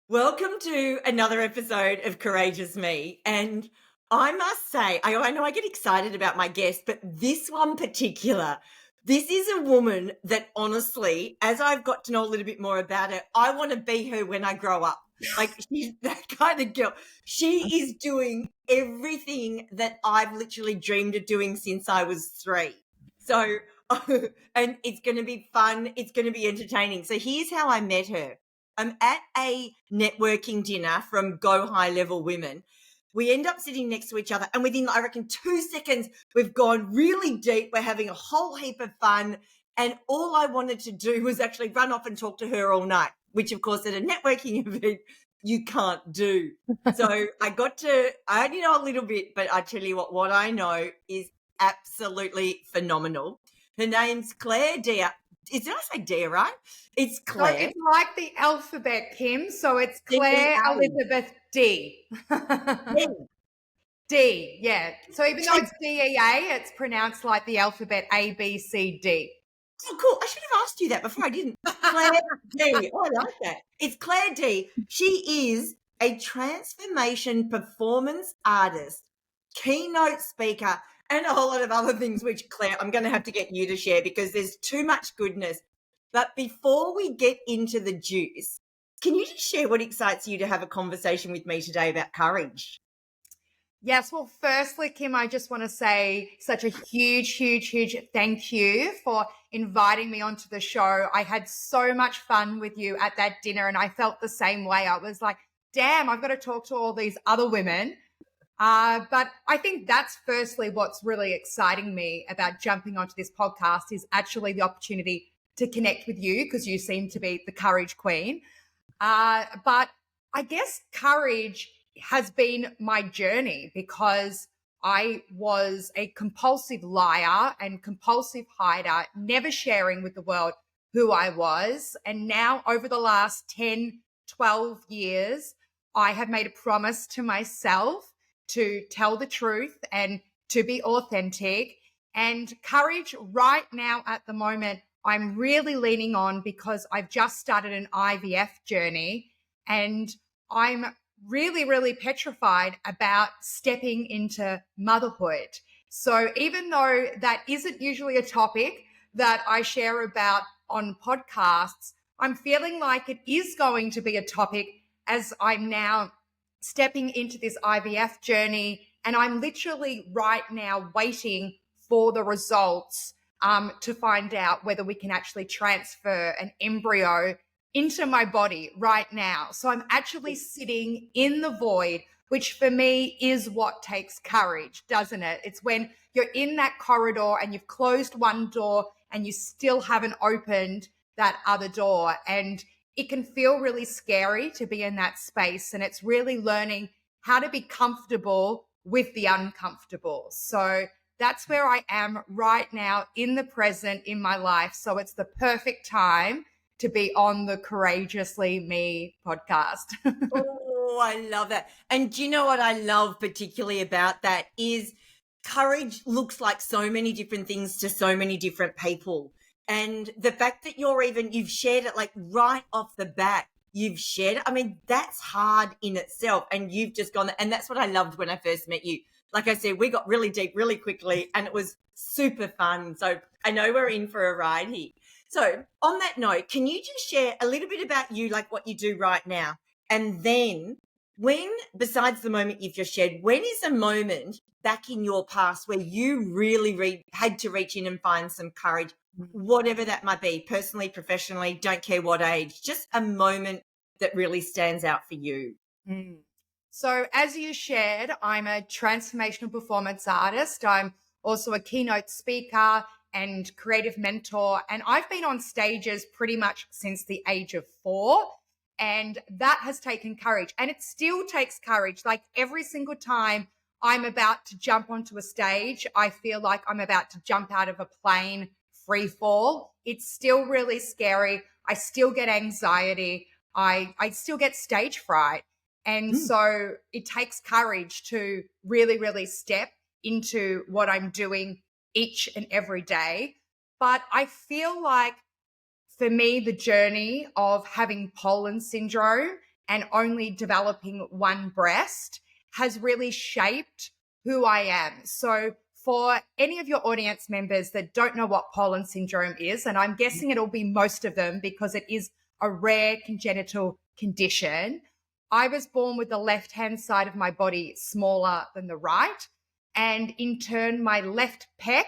Welcome to another episode of Courageous Me. And I must say, I know I get excited about my guest, but this one particular, this is a woman that honestly, as I've got to know a little bit more about her, I want to be her when I grow up. Like she's that kind of girl. She is doing everything that I've literally dreamed of doing since I was 3. So, and it's going to be fun. It's going to be entertaining. So here's how I met her. I'm at a networking dinner from Go High Level Women. We end up sitting next to each other, and within, I reckon, 2 seconds, we've gone really deep. We're having a whole heap of fun. And all I wanted to do was actually run off and talk to her all night, which, of course, at a networking event, you can't do. So I only know a little bit, but I tell you what I know is absolutely phenomenal. Her name's Clare Dea. Did I say Dea, right? It's So Claire. it's like the alphabet, Kim. So it's Clare D-E-A. Elizabeth Dea. D. D, yeah. So even though it's DEA, it's pronounced like the alphabet A, B, C, D. Oh, cool. I should have asked you that before. I didn't. Claire D. Oh, I like that. It's Clare D. She is a transformation performance artist, keynote speaker, and a whole lot of other things, which, Claire, I'm going to have to get you to share because there's too much goodness. But before we get into the juice, can you just share what excites you to have a conversation with me today about courage? Yes, well, firstly, Kim, I just want to say such a huge thank you for inviting me onto the show. I had so much fun with you at that dinner, and I felt the same way. I was like, damn, I've got to talk to all these other women. But I think that's firstly what's really exciting me about jumping onto this podcast is actually the opportunity to connect with you because you seem to be the courage queen. But I guess courage has been my journey because I was a compulsive liar and compulsive hider, never sharing with the world who I was. And now over the last 10, 12 years, I have made a promise to myself to tell the truth and to be authentic. And courage right now at the moment, I'm really leaning on because I've just started an IVF journey and I'm really petrified about stepping into motherhood. So even though that isn't usually a topic that I share about on podcasts, I'm feeling like it is going to be a topic as I'm now stepping into this IVF journey. And I'm literally right now waiting for the results to find out whether we can actually transfer an embryo into my body right now. So I'm actually sitting in the void, which for me is what takes courage, doesn't it? It's when you're in that corridor and you've closed one door and you still haven't opened that other door. And it can feel really scary to be in that space. And it's really learning how to be comfortable with the uncomfortable. So that's where I am right now in the present in my life. So it's the perfect time to be on the Courageously Me podcast. Oh, I love that. And do you know what I love particularly about that is courage looks like so many different things to so many different people. And the fact that you've shared it like right off the bat, you've shared it. I mean, that's hard in itself. And you've just gone, and that's what I loved when I first met you. Like I said, we got really deep really quickly and it was super fun. So I know we're in for a ride here. So on that note, can you just share a little bit about you, like what you do right now? And then when, besides the moment you've just shared, when is a moment back in your past where you really had to reach in and find some courage, whatever that might be, personally, professionally, don't care what age, just a moment that really stands out for you? Mm. So as you shared, I'm a transformational performance artist. I'm also a keynote speaker and creative mentor. And I've been on stages pretty much since the age of 4. And that has taken courage. And it still takes courage. Like every single time I'm about to jump onto a stage, I feel like I'm about to jump out of a plane, free fall. It's still really scary. I still get anxiety. I still get stage fright. And so it takes courage to really step into what I'm doing each and every day. But I feel like for me, the journey of having Poland syndrome and only developing one breast has really shaped who I am. So for any of your audience members that don't know what Poland syndrome is, and I'm guessing it'll be most of them because it is a rare congenital condition, I was born with the left-hand side of my body smaller than the right. And in turn, my left pec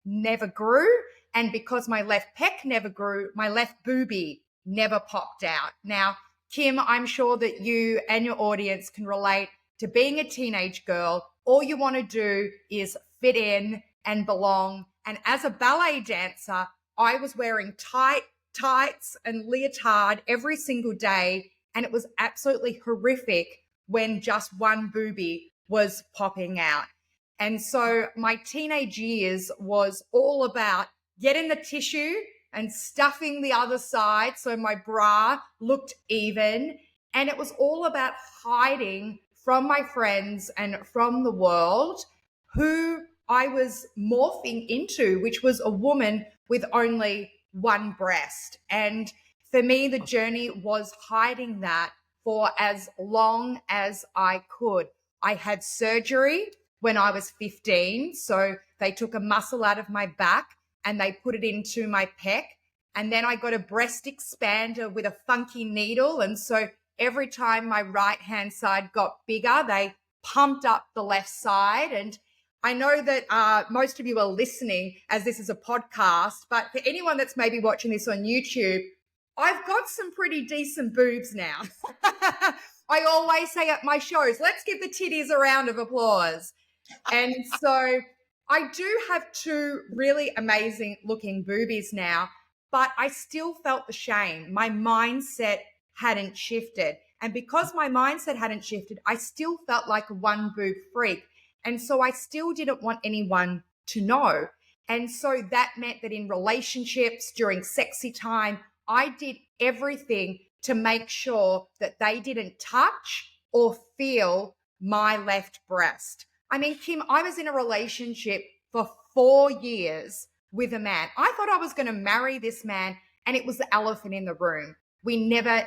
never grew. And because my left pec never grew, my left boobie never popped out. Now, Kim, I'm sure that you and your audience can relate to being a teenage girl. All you want to do is fit in and belong. And as a ballet dancer, I was wearing tights and leotard every single day. And it was absolutely horrific when just one boobie was popping out. And so my teenage years was all about getting the tissue and stuffing the other side so my bra looked even. And it was all about hiding from my friends and from the world who I was morphing into, which was a woman with only one breast. And for me, the journey was hiding that for as long as I could. I had surgery when I was 15. So they took a muscle out of my back and they put it into my pec. And then I got a breast expander with a funky needle. And so every time my right hand side got bigger, they pumped up the left side. And I know that most of you are listening as this is a podcast, but for anyone that's maybe watching this on YouTube, I've got some pretty decent boobs now. I always say at my shows, let's give the titties a round of applause. And so I do have two really amazing looking boobies now, but I still felt the shame. My mindset hadn't shifted. And because my mindset hadn't shifted, I still felt like a one boob freak. And so I still didn't want anyone to know. And so that meant that in relationships, during sexy time, I did everything to make sure that they didn't touch or feel my left breast. I mean, Kim, I was in a relationship for 4 years with a man. I thought I was going to marry this man, and it was the elephant in the room. We never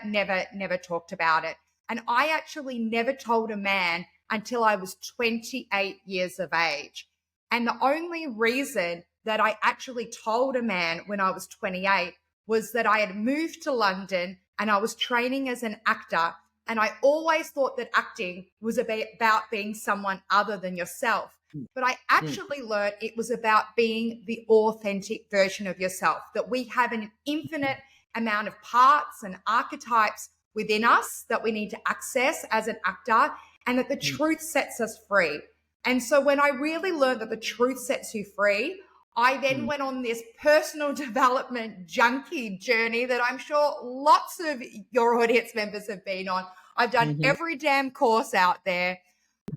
talked about it. And I actually never told a man until I was 28 years of age. And the only reason that I actually told a man when I was 28 was that I had moved to London and I was training as an actor. And I always thought that acting was about being someone other than yourself. But I actually learned it was about being the authentic version of yourself, that we have an infinite amount of parts and archetypes within us that we need to access as an actor, and that the truth sets us free. And so when I really learned that the truth sets you free, I then went on this personal development junkie journey that I'm sure lots of your audience members have been on. I've done every damn course out there.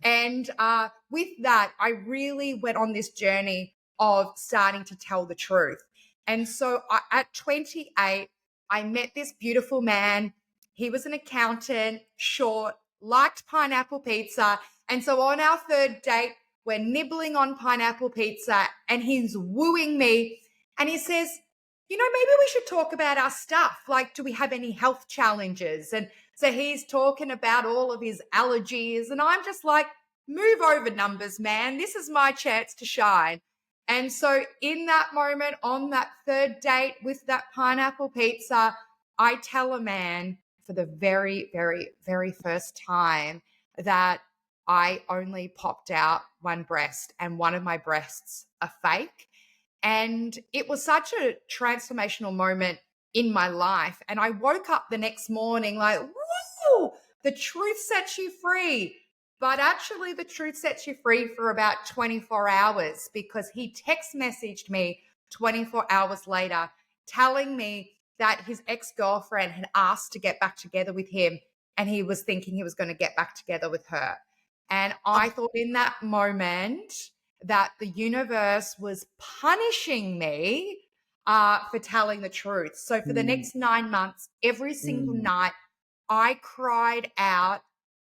And with that, I really went on this journey of starting to tell the truth. And so at 28, I met this beautiful man. He was an accountant, short, liked pineapple pizza. And so on our third date, we're nibbling on pineapple pizza and he's wooing me. And he says, you know, maybe we should talk about our stuff. Like, do we have any health challenges? And so he's talking about all of his allergies. And I'm just like, move over numbers, man. This is my chance to shine. And so in that moment, on that third date with that pineapple pizza, I tell a man for the very, very, very first time that I only popped out one breast and one of my breasts are fake. And it was such a transformational moment in my life. And I woke up the next morning like, woo, the truth sets you free. But actually the truth sets you free for about 24 hours because he text messaged me 24 hours later telling me that his ex-girlfriend had asked to get back together with him and he was thinking he was going to get back together with her. And I thought in that moment that the universe was punishing me for telling the truth. So for the next 9 months, every single night, I cried out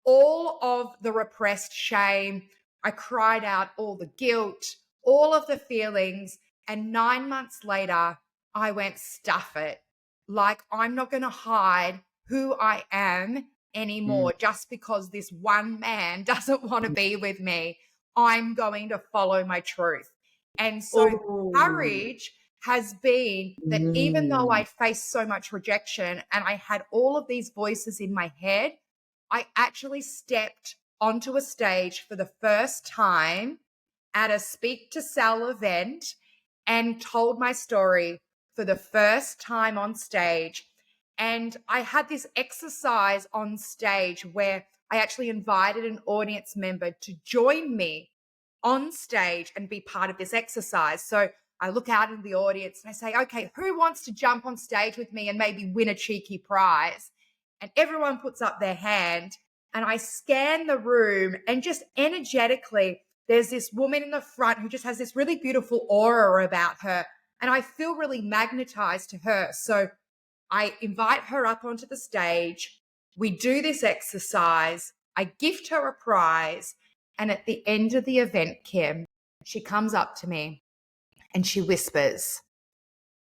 all of the repressed shame. I cried out all the guilt, all of the feelings. And 9 months later, I went, stuff it. Like, I'm not going to hide who I am anymore just because this one man doesn't want to be with me. I'm going to follow my truth. And so Oh. courage has been that even though I faced so much rejection and I had all of these voices in my head, I actually stepped onto a stage for the first time at a Speak to Sell event and told my story for the first time on stage. And I had this exercise on stage where I actually invited an audience member to join me on stage and be part of this exercise. So I look out in the audience and I say, okay, who wants to jump on stage with me and maybe win a cheeky prize? And everyone puts up their hand and I scan the room and just energetically, there's this woman in the front who just has this really beautiful aura about her. And I feel really magnetized to her. So I invite her up onto the stage. We do this exercise. I gift her a prize. And at the end of the event, Kim, she comes up to me and she whispers,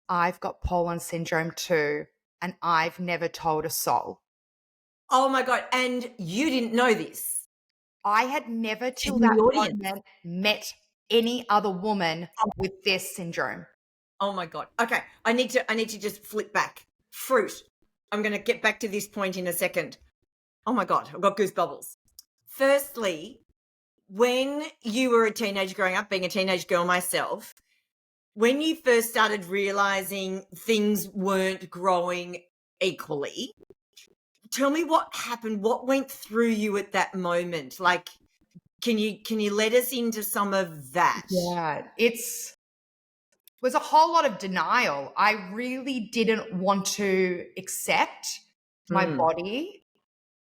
I've got Poland syndrome too, and I've never told a soul. Oh my God. And you didn't know this? I had never till In that the audience? moment met any other woman with this syndrome. Oh my God. Okay. I need to just flip back. Fruit. I'm going to get back to this point in a second. Oh my God. I've got goosebumps. Firstly, when you were a teenager growing up, being a teenage girl myself, when you first started realizing things weren't growing equally, tell me what happened. What went through you at that moment? Like, can you let us into some of that? Yeah, was a whole lot of denial. I really didn't want to accept my body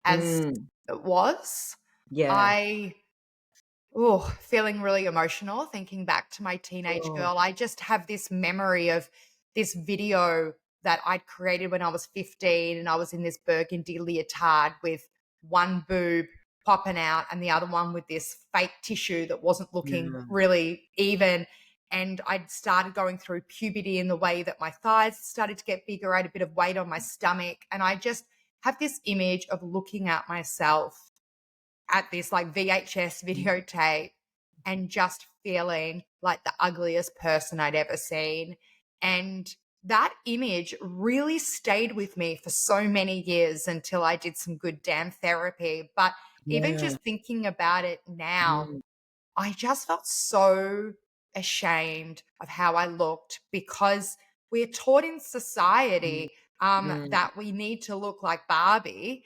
as it was. Yeah. Feeling really emotional thinking back to my teenage Oh. girl. I just have this memory of this video that I'd created when I was 15 and I was in this burgundy leotard with one boob popping out and the other one with this fake tissue that wasn't looking really even. And I'd started going through puberty in the way that my thighs started to get bigger. I had a bit of weight on my stomach. And I just have this image of looking at myself at this like VHS videotape and just feeling like the ugliest person I'd ever seen. And that image really stayed with me for so many years until I did some good damn therapy. But even just thinking about it now, I just felt so ashamed of how I looked because we're taught in society that we need to look like Barbie.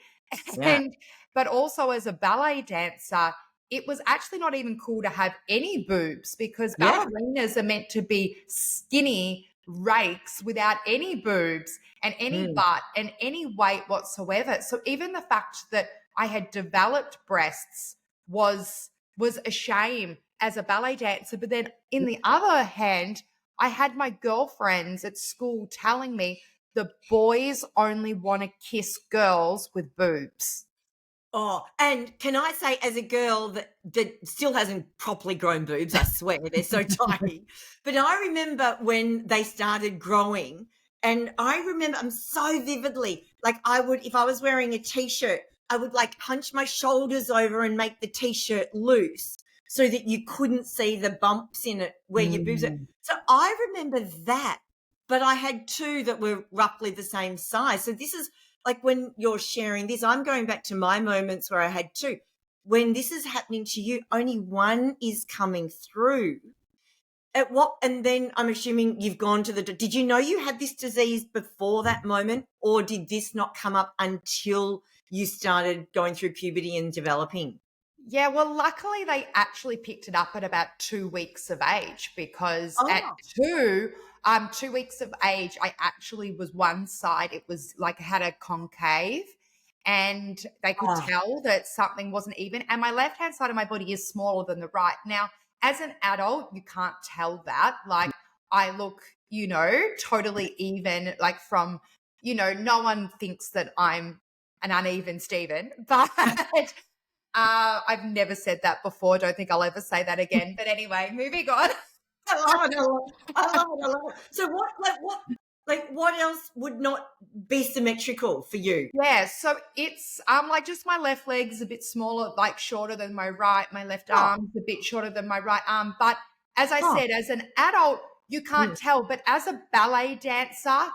Yeah. And but also as a ballet dancer, it was actually not even cool to have any boobs because Yeah. ballerinas are meant to be skinny rakes without any boobs and any butt and any weight whatsoever. So even the fact that I had developed breasts was a shame as a ballet dancer. But then in the other hand, I had my girlfriends at school telling me the boys only want to kiss girls with boobs. Oh, and can I say, as a girl that still hasn't properly grown boobs, I swear they're so tiny. But I remember when they started growing, and I remember so vividly, like I would, if I was wearing a t-shirt, I would like hunch my shoulders over and make the t-shirt loose so that you couldn't see the bumps in it where your boobs are. So I remember that, but I had two that were roughly the same size. So this is like when you're sharing this, I'm going back to my moments where I had two. When this is happening to you, only one is coming through. And then I'm assuming you've gone to did you know you had this disease before that moment, or did this not come up until you started going through puberty and developing? Yeah, well, luckily they actually picked it up at about 2 weeks of age because at Oh. 2 weeks of age, I actually was one side. It was like I had a concave and they could tell that something wasn't even. And my left-hand side of my body is smaller than the right. Now, as an adult, you can't tell that. Like I look, totally even, like from, no one thinks that I'm an uneven Stephen, but I've never said that before. Don't think I'll ever say that again. But anyway, moving on. I love it. I love it. I love it. So Like, what else would not be symmetrical for you? Yeah, so it's like just my left leg's a bit smaller, like shorter than my right. My left Oh, arm's a bit shorter than my right arm. But as I oh, said, as an adult, you mm, can't tell. But as a ballet dancer,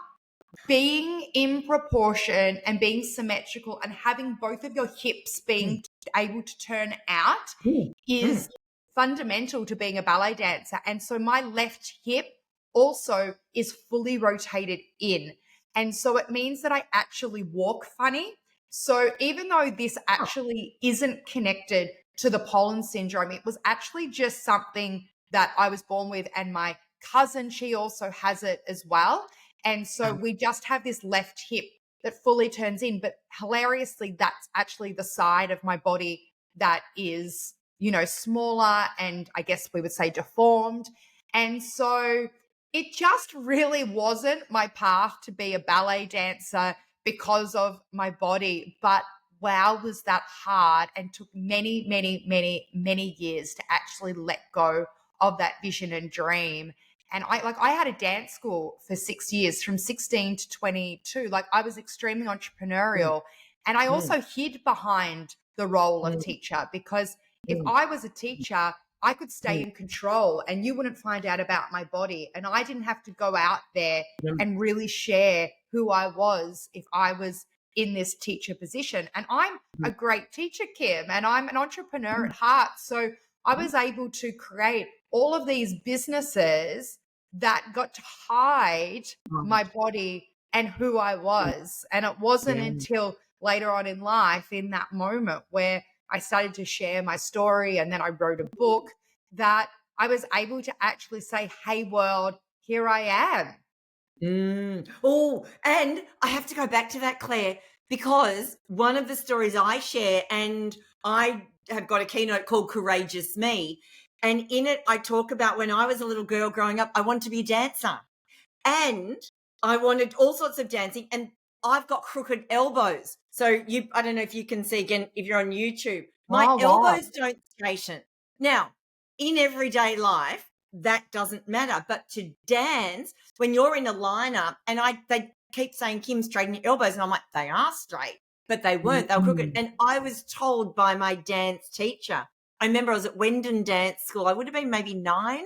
being in proportion and being symmetrical and having both of your hips mm, being able to turn out mm, mm, is fundamental to being a ballet dancer. And so my left hip also is fully rotated in. And so it means that I actually walk funny. So even though this oh, actually isn't connected to the pollen syndrome, it was actually just something that I was born with. And my cousin, she also has it as well. And so oh, we just have this left hip that fully turns in. But hilariously, that's actually the side of my body that is, smaller and I guess we would say deformed. And so it just really wasn't my path to be a ballet dancer because of my body. But wow, was that hard and took many, many, many, many years to actually let go of that vision and dream. And I had a dance school for 6 years from 16 to 22. Like I was extremely mm, entrepreneurial. And I mm, also hid behind the role of mm, teacher because if mm, I was a teacher, I could stay mm, in control and you wouldn't find out about my body. And I didn't have to go out there mm, and really share who I was if I was in this teacher position. And I'm a great teacher, Kim, and I'm an entrepreneur mm, at heart. So I mm, was able to create all of these businesses that got to hide mm, my body and who I was. And it wasn't yeah. until later on in life, in that moment where I started to share my story and then I wrote a book, that I was able to actually say, hey, world, here I am. Oh, and I have to go back to that, Claire, because one of the stories I share, and I have got a keynote called Courageous Me. And in it, I talk about when I was a little girl growing up, I wanted to be a dancer. And I wanted all sorts of dancing, and I've got crooked elbows. So I don't know if you can see again, if you're on YouTube, my Oh, wow. elbows don't straighten. Now, in everyday life, that doesn't matter. But to dance, when you're in a lineup and they keep saying, Kim, straighten your elbows. And I'm like, they are straight, but they weren't. They were crooked. Mm. And I was told by my dance teacher, I remember I was at Wendon Dance School. I would have been maybe 9.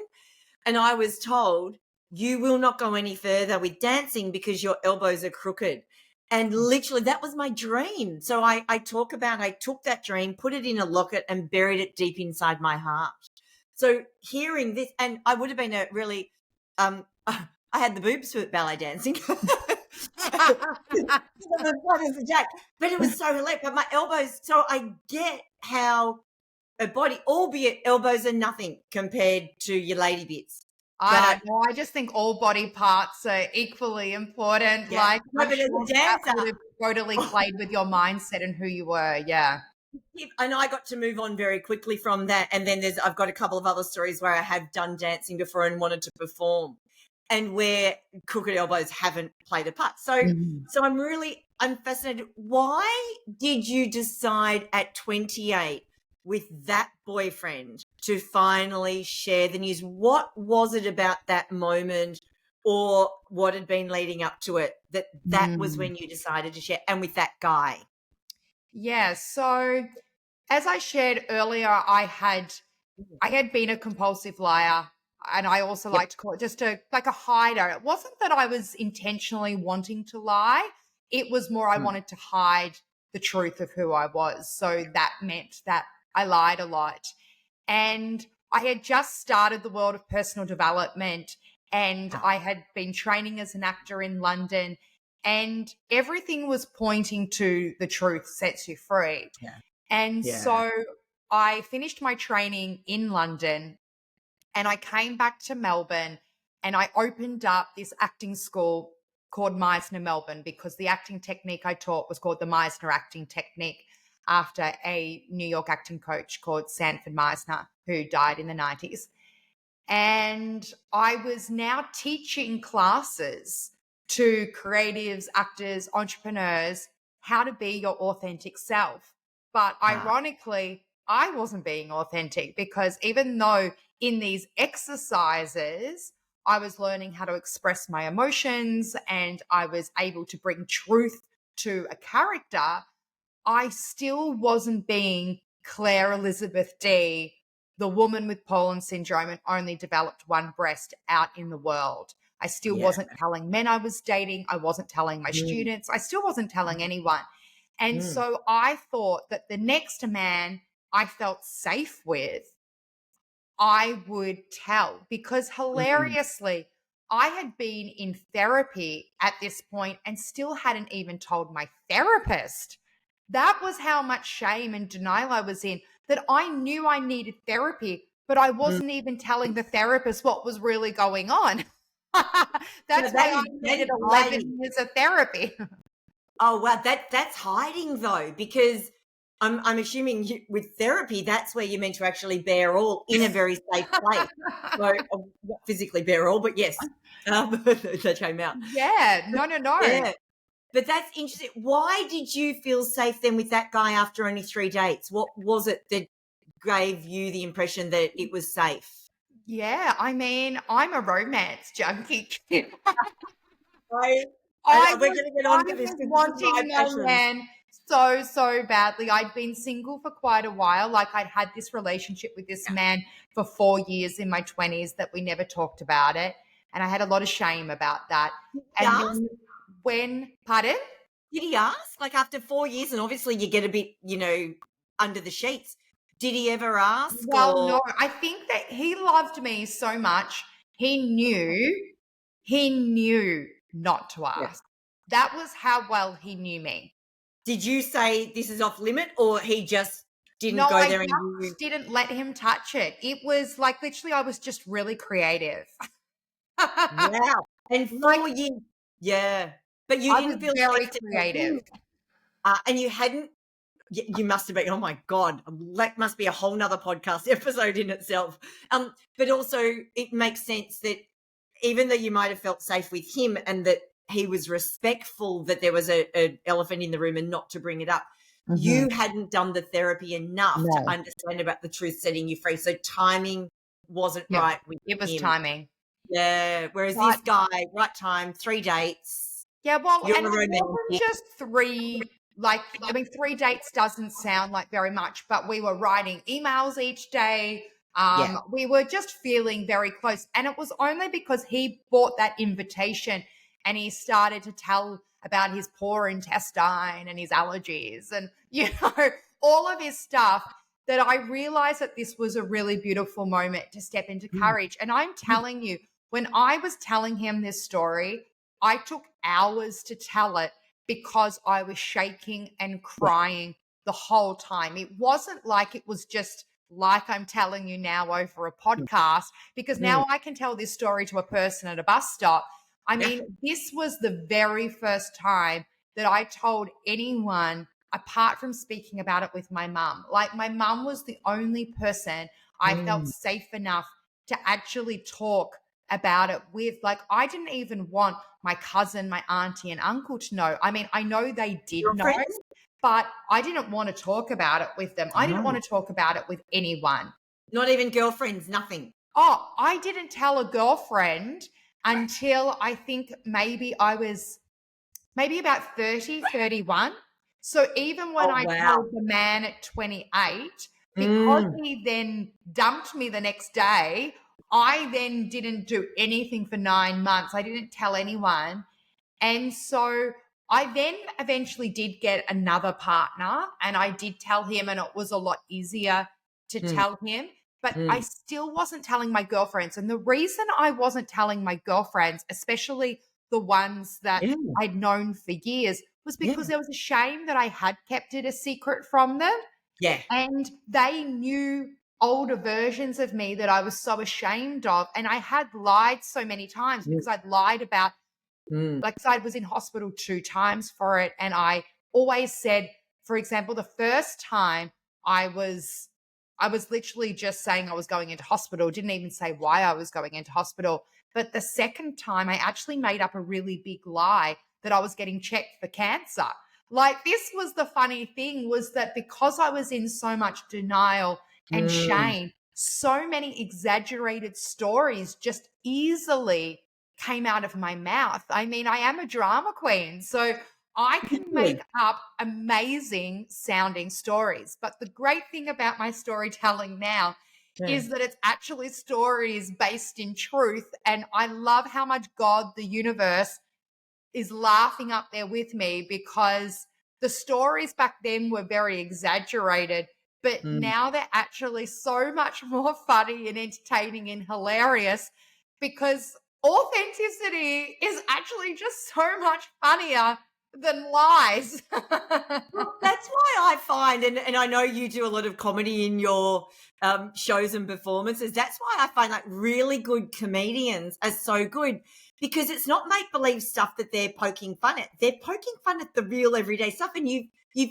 And I was told, you will not go any further with dancing because your elbows are crooked. And literally, that was my dream. So I took that dream, put it in a locket, and buried it deep inside my heart. So hearing this, and I would have been a really, I had the boobs for ballet dancing. But it was so hilarious. But my elbows, so I get how a body, albeit elbows are nothing compared to your lady bits. I But don't know. I just think all body parts are equally important. yeah, Like, no, I'm but as sure a that dancer, would have totally played with your mindset and who you were. Yeah. and I got to move on very quickly from that. And then I've got a couple of other stories where I have done dancing before and wanted to perform, and where crooked elbows haven't played a part. So, Mhm. I'm fascinated. Why did you decide at 28 with that boyfriend to finally share the news? What was it about that moment, or what had been leading up to it, that was Mm. when you decided to share, and with that guy? Yeah. So as I shared earlier, I had been a compulsive liar. And I also Yep. like to call it just like a hider. It wasn't that I was intentionally wanting to lie. It was more I Mm. wanted to hide the truth of who I was. So that meant that I lied a lot. And I had just started the world of personal development and Ah, I had been training as an actor in London and everything was pointing to the truth sets you free. yeah. And Yeah. so I finished my training in London and I came back to Melbourne and I opened up this acting school called Meisner Melbourne because the acting technique I taught was called the Meisner acting technique after a New York acting coach called Sanford Meisner who died in the 90s. And I was now teaching classes to creatives, actors, entrepreneurs how to be your authentic self. But Ah, ironically, I wasn't being authentic because even though in these exercises, I was learning how to express my emotions and I was able to bring truth to a character, I still wasn't being Clare Elizabeth Dea, the woman with Poland syndrome and only developed one breast out in the world. I still Yeah. wasn't telling men I was dating. I wasn't telling my Mm, students. I still wasn't telling anyone. And mm, so I thought that the next man I felt safe with, I would tell because mm, hilariously, I had been in therapy at this point and still hadn't even told my therapist. That was how much shame and denial I was in, that I knew I needed therapy, but I mm. wasn't even telling the therapist what was really going on. No, That's why I that needed is 11 hiding. years of therapy. Oh wow, that's hiding though, because I'm assuming with therapy, that's where you're meant to actually bear all in a very safe place. So not physically bear all, but yes, that came out. Yeah, no. Yeah, but that's interesting. Why did you feel safe then with that guy after only 3 dates? What was it that gave you the impression that it was safe? Yeah, I mean, I'm a romance junkie. I, we're going to get I on to this was because this is my wanting my passion. man so badly. I'd been single for quite a while. Like I'd had this relationship with this man for 4 years in my 20s that we never talked about it. And I had a lot of shame about that. Did he And ask? then pardon? Did he ask? Like after 4 years, and obviously you get a bit, under the sheets. Did he ever ask Well, or? no, I think that he loved me so much. He knew not to Yeah. ask. That was how well he knew me. Did you say this is off limit, or he just didn't No, go I there and you? just didn't let him touch it. It was like literally, I was just really creative. Wow. And Like 4 years, yeah. But you I was didn't feel very safe to tell creative. him, and you hadn't. You must have been. Oh my god, that must be a whole nother podcast episode in itself. But also it makes sense that even though you might have felt safe with him and that he was respectful that there was a elephant in the room and not to bring it up, Mhm. you hadn't done the therapy enough to No. understand about the truth setting you free. So timing wasn't Yeah, right with it was him. timing. Yeah. Whereas But this guy, right time, 3 dates, yeah, well, you're and a it wasn't romantic. just three, like, I mean, 3 dates doesn't sound like very much, but we were writing emails each day. Yeah. We were just feeling very close. And it was only because he bought that invitation and he started to tell about his poor intestine and his allergies and, all of his stuff that I realized that this was a really beautiful moment to step into Mm, courage. And I'm telling you, when I was telling him this story, I took hours to tell it because I was shaking and yeah. crying the whole time. It wasn't like it was just like I'm telling you now over a podcast, because Mm, now I can tell this story to a person at a bus stop. I yeah. mean, this was the very first time that I told anyone apart from speaking about it with my mum. Like, my mum was the only person I felt Mm. safe enough to actually talk about it with. Like, I didn't even want my cousin, my auntie, and uncle to know. I mean, I know they did know, Girlfriends? but I didn't want to talk about it with them. I didn't No. want to talk about it with anyone. Not even girlfriends, nothing. Oh, I didn't tell a girlfriend until I think maybe I was maybe about 30, 31. So even when Oh, I wow. told the man at 28, because Mm. he then dumped me the next day, I then didn't do anything for 9 months. I didn't tell anyone. And so I then eventually did get another partner and I did tell him, and it was a lot easier to Mm. tell him. But I Mm. still wasn't telling my girlfriends. And the reason I wasn't telling my girlfriends, especially the ones that Yeah. I'd known for years, was Yeah. because there was a shame that I had kept it a secret from them. Yeah. And they knew older versions of me that I was so ashamed of. And I had lied so many times Mm. because I'd lied about, Mm. like, so I was in hospital 2 times for it. And I always said, for example, the first time I was I was literally just saying I was going into hospital, didn't even say why I was going into hospital. But the second time I actually made up a really big lie that I was getting checked for cancer. Like, this was the funny thing, was that because I was in so much denial and Mm. shame, so many exaggerated stories just easily came out of my mouth. I mean, I am a drama queen, so I can make up amazing sounding stories. But the great thing about my storytelling now Yeah. is that it's actually stories based in truth. And I love how much God, the universe, is laughing up there with me, because the stories back then were very exaggerated, but Mm. now they're actually so much more funny and entertaining and hilarious, because authenticity is actually just so much funnier than lies. Well, that's why I find, and I know you do a lot of comedy in your shows and performances. That's why I find like really good comedians are so good, because it's not make believe stuff that they're poking fun at. They're poking fun at the real everyday stuff, and you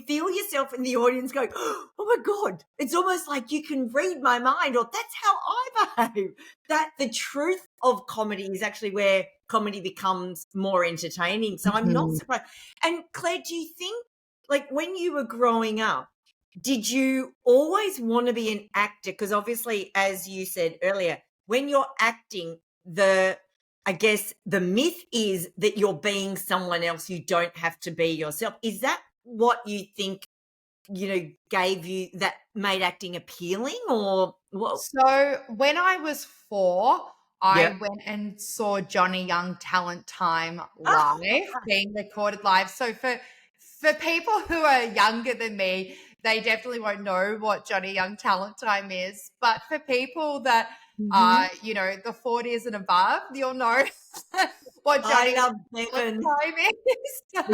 feel yourself in the audience going, "Oh my god!" It's almost like you can read my mind, or that's how I behave. That the truth of comedy is actually where comedy becomes more entertaining. So I'm not Mhm. surprised. And Claire, do you think, like when you were growing up, did you always want to be an actor? Because obviously, as you said earlier, when you're acting, I guess the myth is that you're being someone else. You don't have to be yourself. Is that what you think, gave you that made acting appealing, or what? So when I was 4, I Yeah. went and saw Johnny Young Talent Time Oh, live, being recorded live. So for people who are younger than me, they definitely won't know what Johnny Young Talent Time is. But for people that mhm. are, the 40s and above, you'll know what I Johnny love Young Talent Payne. Time is.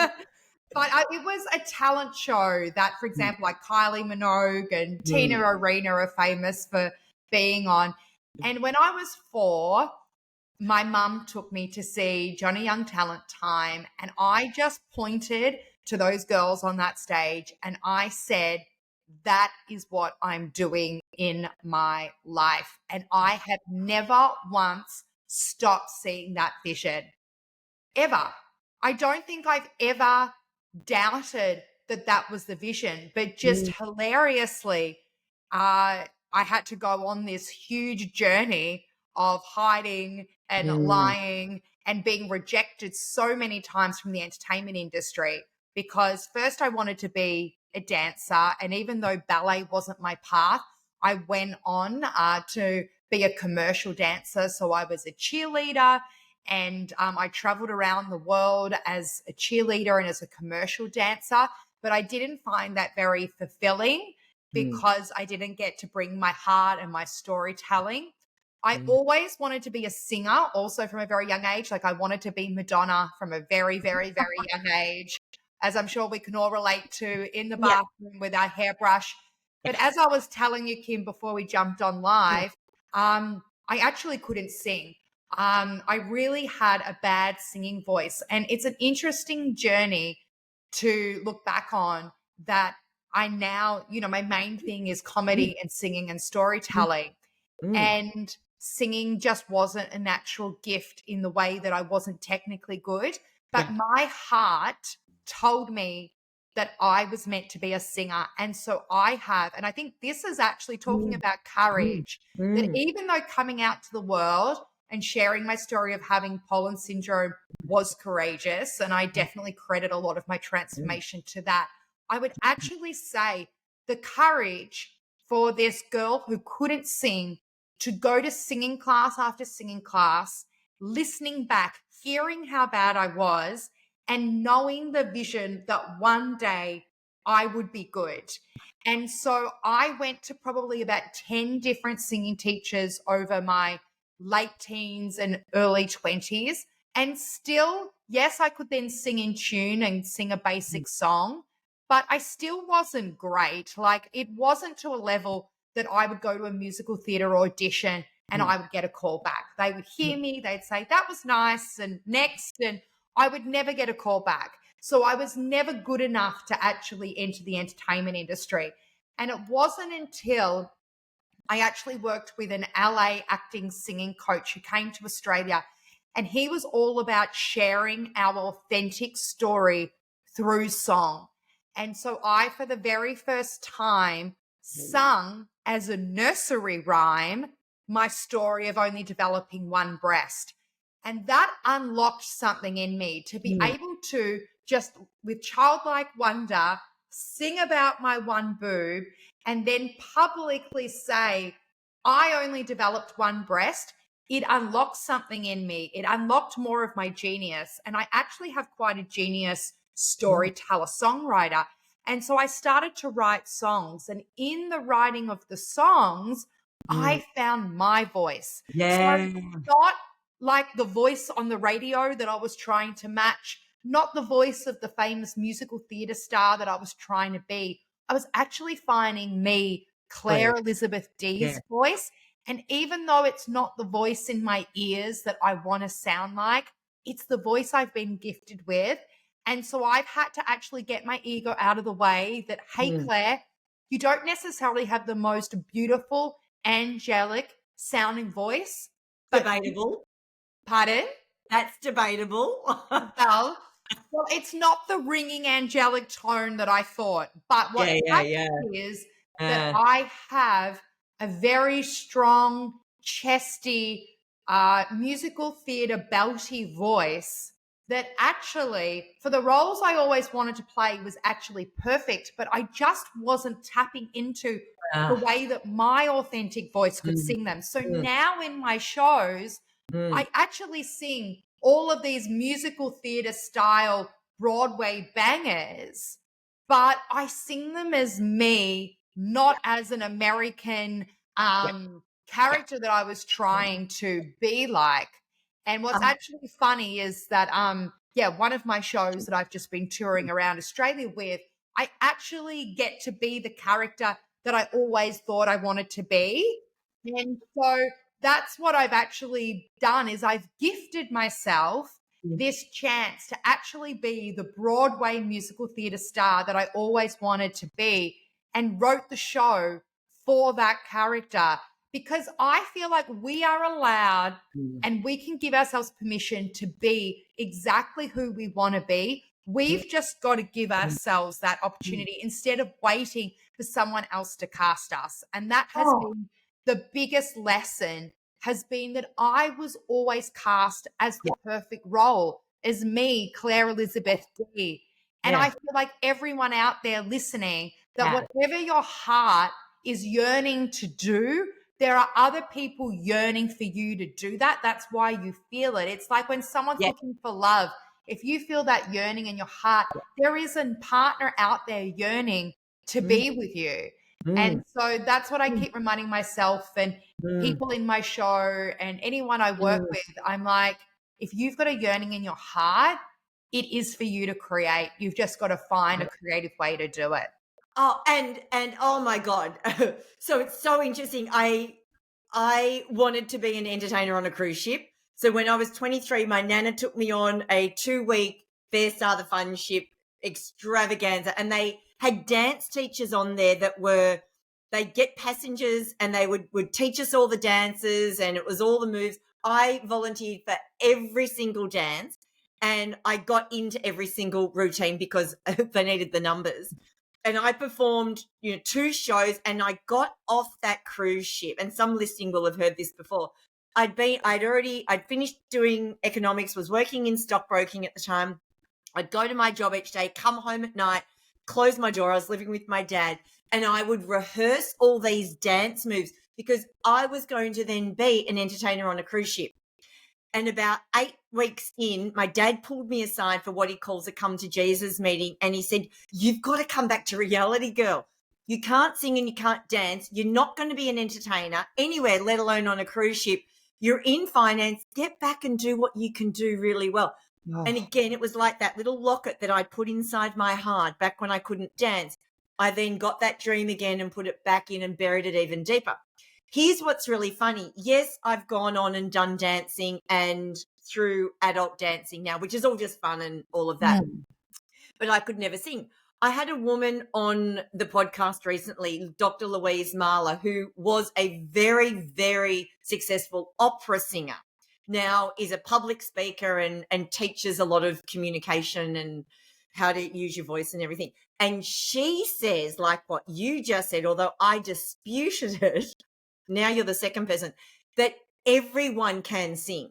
But it was a talent show that, for Mm, example, like Kylie Minogue and Tina mm, Arena are famous for being on. And when I was 4, my mum took me to see Johnny Young Talent Time, and I just pointed to those girls on that stage and I said, that is what I'm doing in my life. And I have never once stopped seeing that vision, ever. I don't think I've ever doubted that that was the vision, but just mm, hilariously, I had to go on this huge journey of hiding and mm, lying and being rejected so many times from the entertainment industry, because first I wanted to be a dancer. And even though ballet wasn't my path, I went on to be a commercial dancer. So I was a cheerleader, and I traveled around the world as a cheerleader and as a commercial dancer, but I didn't find that very fulfilling, mm, because I didn't get to bring my heart and my storytelling. I mm. always wanted to be a singer, also from a very young age. Like I wanted to be Madonna from a very, very, very young age, as I'm sure we can all relate to, in the Yeah. bathroom with our hairbrush. But as I was telling you, Kim, before we jumped on Yeah. live, I actually couldn't sing. I really had a bad singing voice. And it's an interesting journey to look back on, that I now, my main thing is Mm, comedy and singing and mm, storytelling. mm. And singing just wasn't a natural gift in the way that I wasn't technically good. Yeah. But my heart told me that I was meant to be a singer. And so I have, and I think this is actually talking Mm, about mm, courage, that mm, even though coming out to the world and sharing my story of having pollen syndrome was courageous, and I definitely credit a lot of my mm, transformation to that, I would actually say the courage for this girl who couldn't sing to go to singing class after singing class, listening back, hearing how bad I was, and knowing the vision that one day I would be good. And so I went to probably about 10 different singing teachers over my late teens and early 20s. And still, yes, I could then sing in tune and sing a mm, basic song, but I still wasn't great. Like it wasn't to a level that I would go to a musical theater audition and mm, I would get a call back. They would mm, hear me, they'd say, that was nice, and next, and I would never get a call back. So I was never good enough to actually enter the entertainment industry. And it wasn't until I actually worked with an LA acting singing coach who came to Australia, and he was all about sharing our authentic story through song. And so I, for the very first time, sung as a nursery rhyme my story of only developing one breast. And that unlocked something in me to be able to just with childlike wonder sing about my one boob and then publicly say, I only developed one breast. It unlocked something in me. It unlocked more of my genius. And I actually have quite a genius storyteller, songwriter. And so I started to write songs. And in the writing of the songs, I found my voice. Yeah. So not like the voice on the radio that I was trying to match, not the voice of the famous musical theatre star that I was trying to be. I was actually finding me, Clare Elizabeth Dea's voice. And even though it's not the voice in my ears that I want to sound like, it's the voice I've been gifted with. And so I've had to actually get my ego out of the way that, hey, Claire, you don't necessarily have the most beautiful, angelic sounding voice. Debatable. Pardon? That's debatable. Well, it's not the ringing angelic tone that I thought. But what happened is that I have a very strong, chesty, musical theatre belty voice that actually, for the roles I always wanted to play, was actually perfect, but I just wasn't tapping into the way that my authentic voice could sing them. So now in my shows, I actually sing all of these musical theatre style Broadway bangers, but I sing them as me, not as an American character that I was trying to be like. And what's actually funny is that, one of my shows that I've just been touring around Australia with, I actually get to be the character that I always thought I wanted to be. And so that's what I've actually done is I've gifted myself this chance to actually be the Broadway musical theatre star that I always wanted to be and wrote the show for that character because I feel like we are allowed and we can give ourselves permission to be exactly who we want to be. We've just got to give ourselves that opportunity instead of waiting for someone else to cast us. And that has been the biggest lesson has been that I was always cast as the perfect role as me, Clare Elizabeth Dea. And I feel like everyone out there listening that whatever your heart is yearning to do, there are other people yearning for you to do that. That's why you feel it. It's like when someone's looking for love, if you feel that yearning in your heart, there is a partner out there yearning to be with you. And so that's what I keep reminding myself and people in my show and anyone I work with. I'm like, if you've got a yearning in your heart, it is for you to create. You've just got to find a creative way to do it. Oh, and oh my God. So it's so interesting. I wanted to be an entertainer on a cruise ship. So when I was 23, my nana took me on a 2-week Fair Star the Fun Ship extravaganza, and they had dance teachers on there that they'd get passengers and they would teach us all the dances, and it was all the moves. I volunteered for every single dance and I got into every single routine because they needed the numbers. And I performed, 2 shows, and I got off that cruise ship. And some listening will have heard this before. I'd finished doing economics, was working in stockbroking at the time. I'd go to my job each day, come home at night, close my door. I was living with my dad, and I would rehearse all these dance moves because I was going to then be an entertainer on a cruise ship. And about 8 weeks in, my dad pulled me aside for what he calls a come to Jesus meeting. And he said, you've got to come back to reality, girl. You can't sing and you can't dance. You're not going to be an entertainer anywhere, let alone on a cruise ship. You're in finance. Get back and do what you can do really well. And again, it was like that little locket that I put inside my heart back when I couldn't dance. I then got that dream again and put it back in and buried it even deeper. Here's what's really funny. Yes, I've gone on and done dancing and through adult dancing now, which is all just fun and all of that. But I could never sing. I had a woman on the podcast recently, Dr. Louise Marler, who was a very, very successful opera singer. Now is a public speaker and teaches a lot of communication and how to use your voice and everything. And she says, like what you just said, although I disputed it, now you're the second person, that everyone can sing.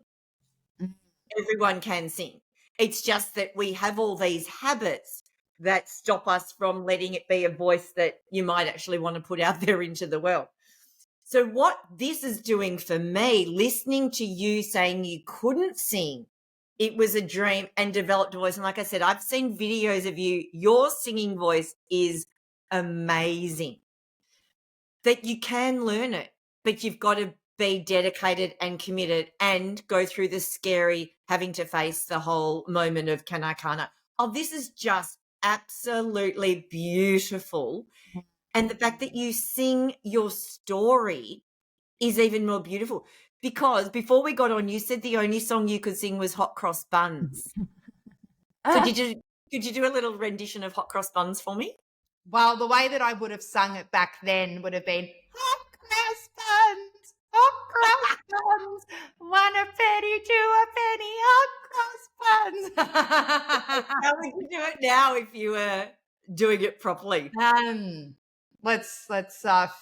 Everyone can sing. It's just that we have all these habits that stop us from letting it be a voice that you might actually want to put out there into the world. So what this is doing for me, listening to you saying you couldn't sing, it was a dream and developed a voice. And like I said, I've seen videos of you. Your singing voice is amazing. That you can learn it, but you've got to be dedicated and committed and go through the scary having to face the whole moment of can I, can't I. Oh, this is just absolutely beautiful. And the fact that you sing your story is even more beautiful, because before we got on, you said the only song you could sing was Hot Cross Buns. So could you do a little rendition of Hot Cross Buns for me? Well, the way that I would have sung it back then would have been hot cross buns, hot cross buns, 1 a penny, 2 a penny, hot cross buns. How would you do it now if you were doing it properly? Let's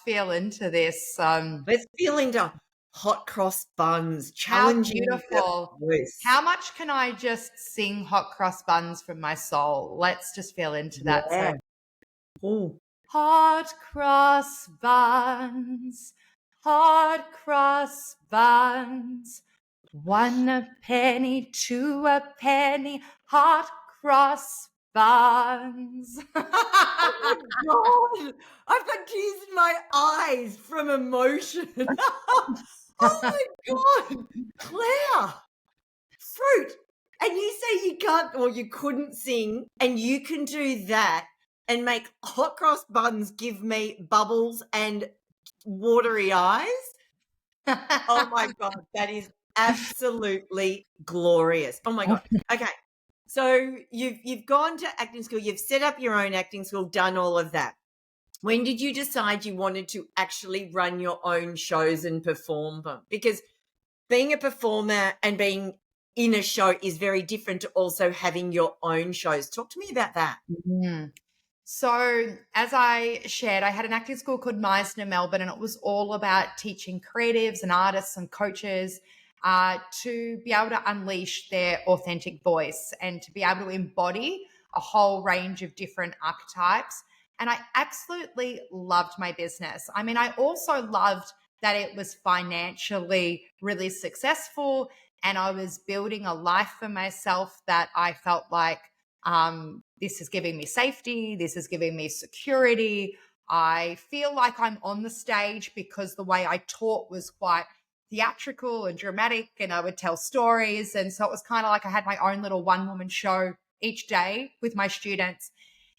feel into this. Let's feel into Hot Cross Buns, How challenging the beautiful. voice. How much can I just sing hot cross buns from my soul? Let's just feel into that. Yeah. So, Ooh. hot cross buns, hot cross buns, 1 a penny, 2 a penny, hot cross buns. Oh my God. I've got tears in my eyes from emotion. Oh my God. Claire, fruit. And you say you can't or you couldn't sing, and you can do that and make hot cross buns give me bubbles and watery eyes. Oh my God, that is absolutely glorious. Oh my God. Okay. So you've gone to acting school, you've set up your own acting school, done all of that. When did you decide you wanted to actually run your own shows and perform them? Because being a performer and being in a show is very different to also having your own shows. Talk to me about that. So, as I shared, I had an acting school called Meisner Melbourne, and it was all about teaching creatives and artists and coaches to be able to unleash their authentic voice and to be able to embody a whole range of different archetypes. And I absolutely loved my business. I mean, I also loved that it was financially really successful, and I was building a life for myself that I felt like this is giving me safety, this is giving me security. I feel like I'm on the stage because the way I taught was quite theatrical and dramatic, and I would tell stories. And so it was kind of like I had my own little one-woman show each day with my students.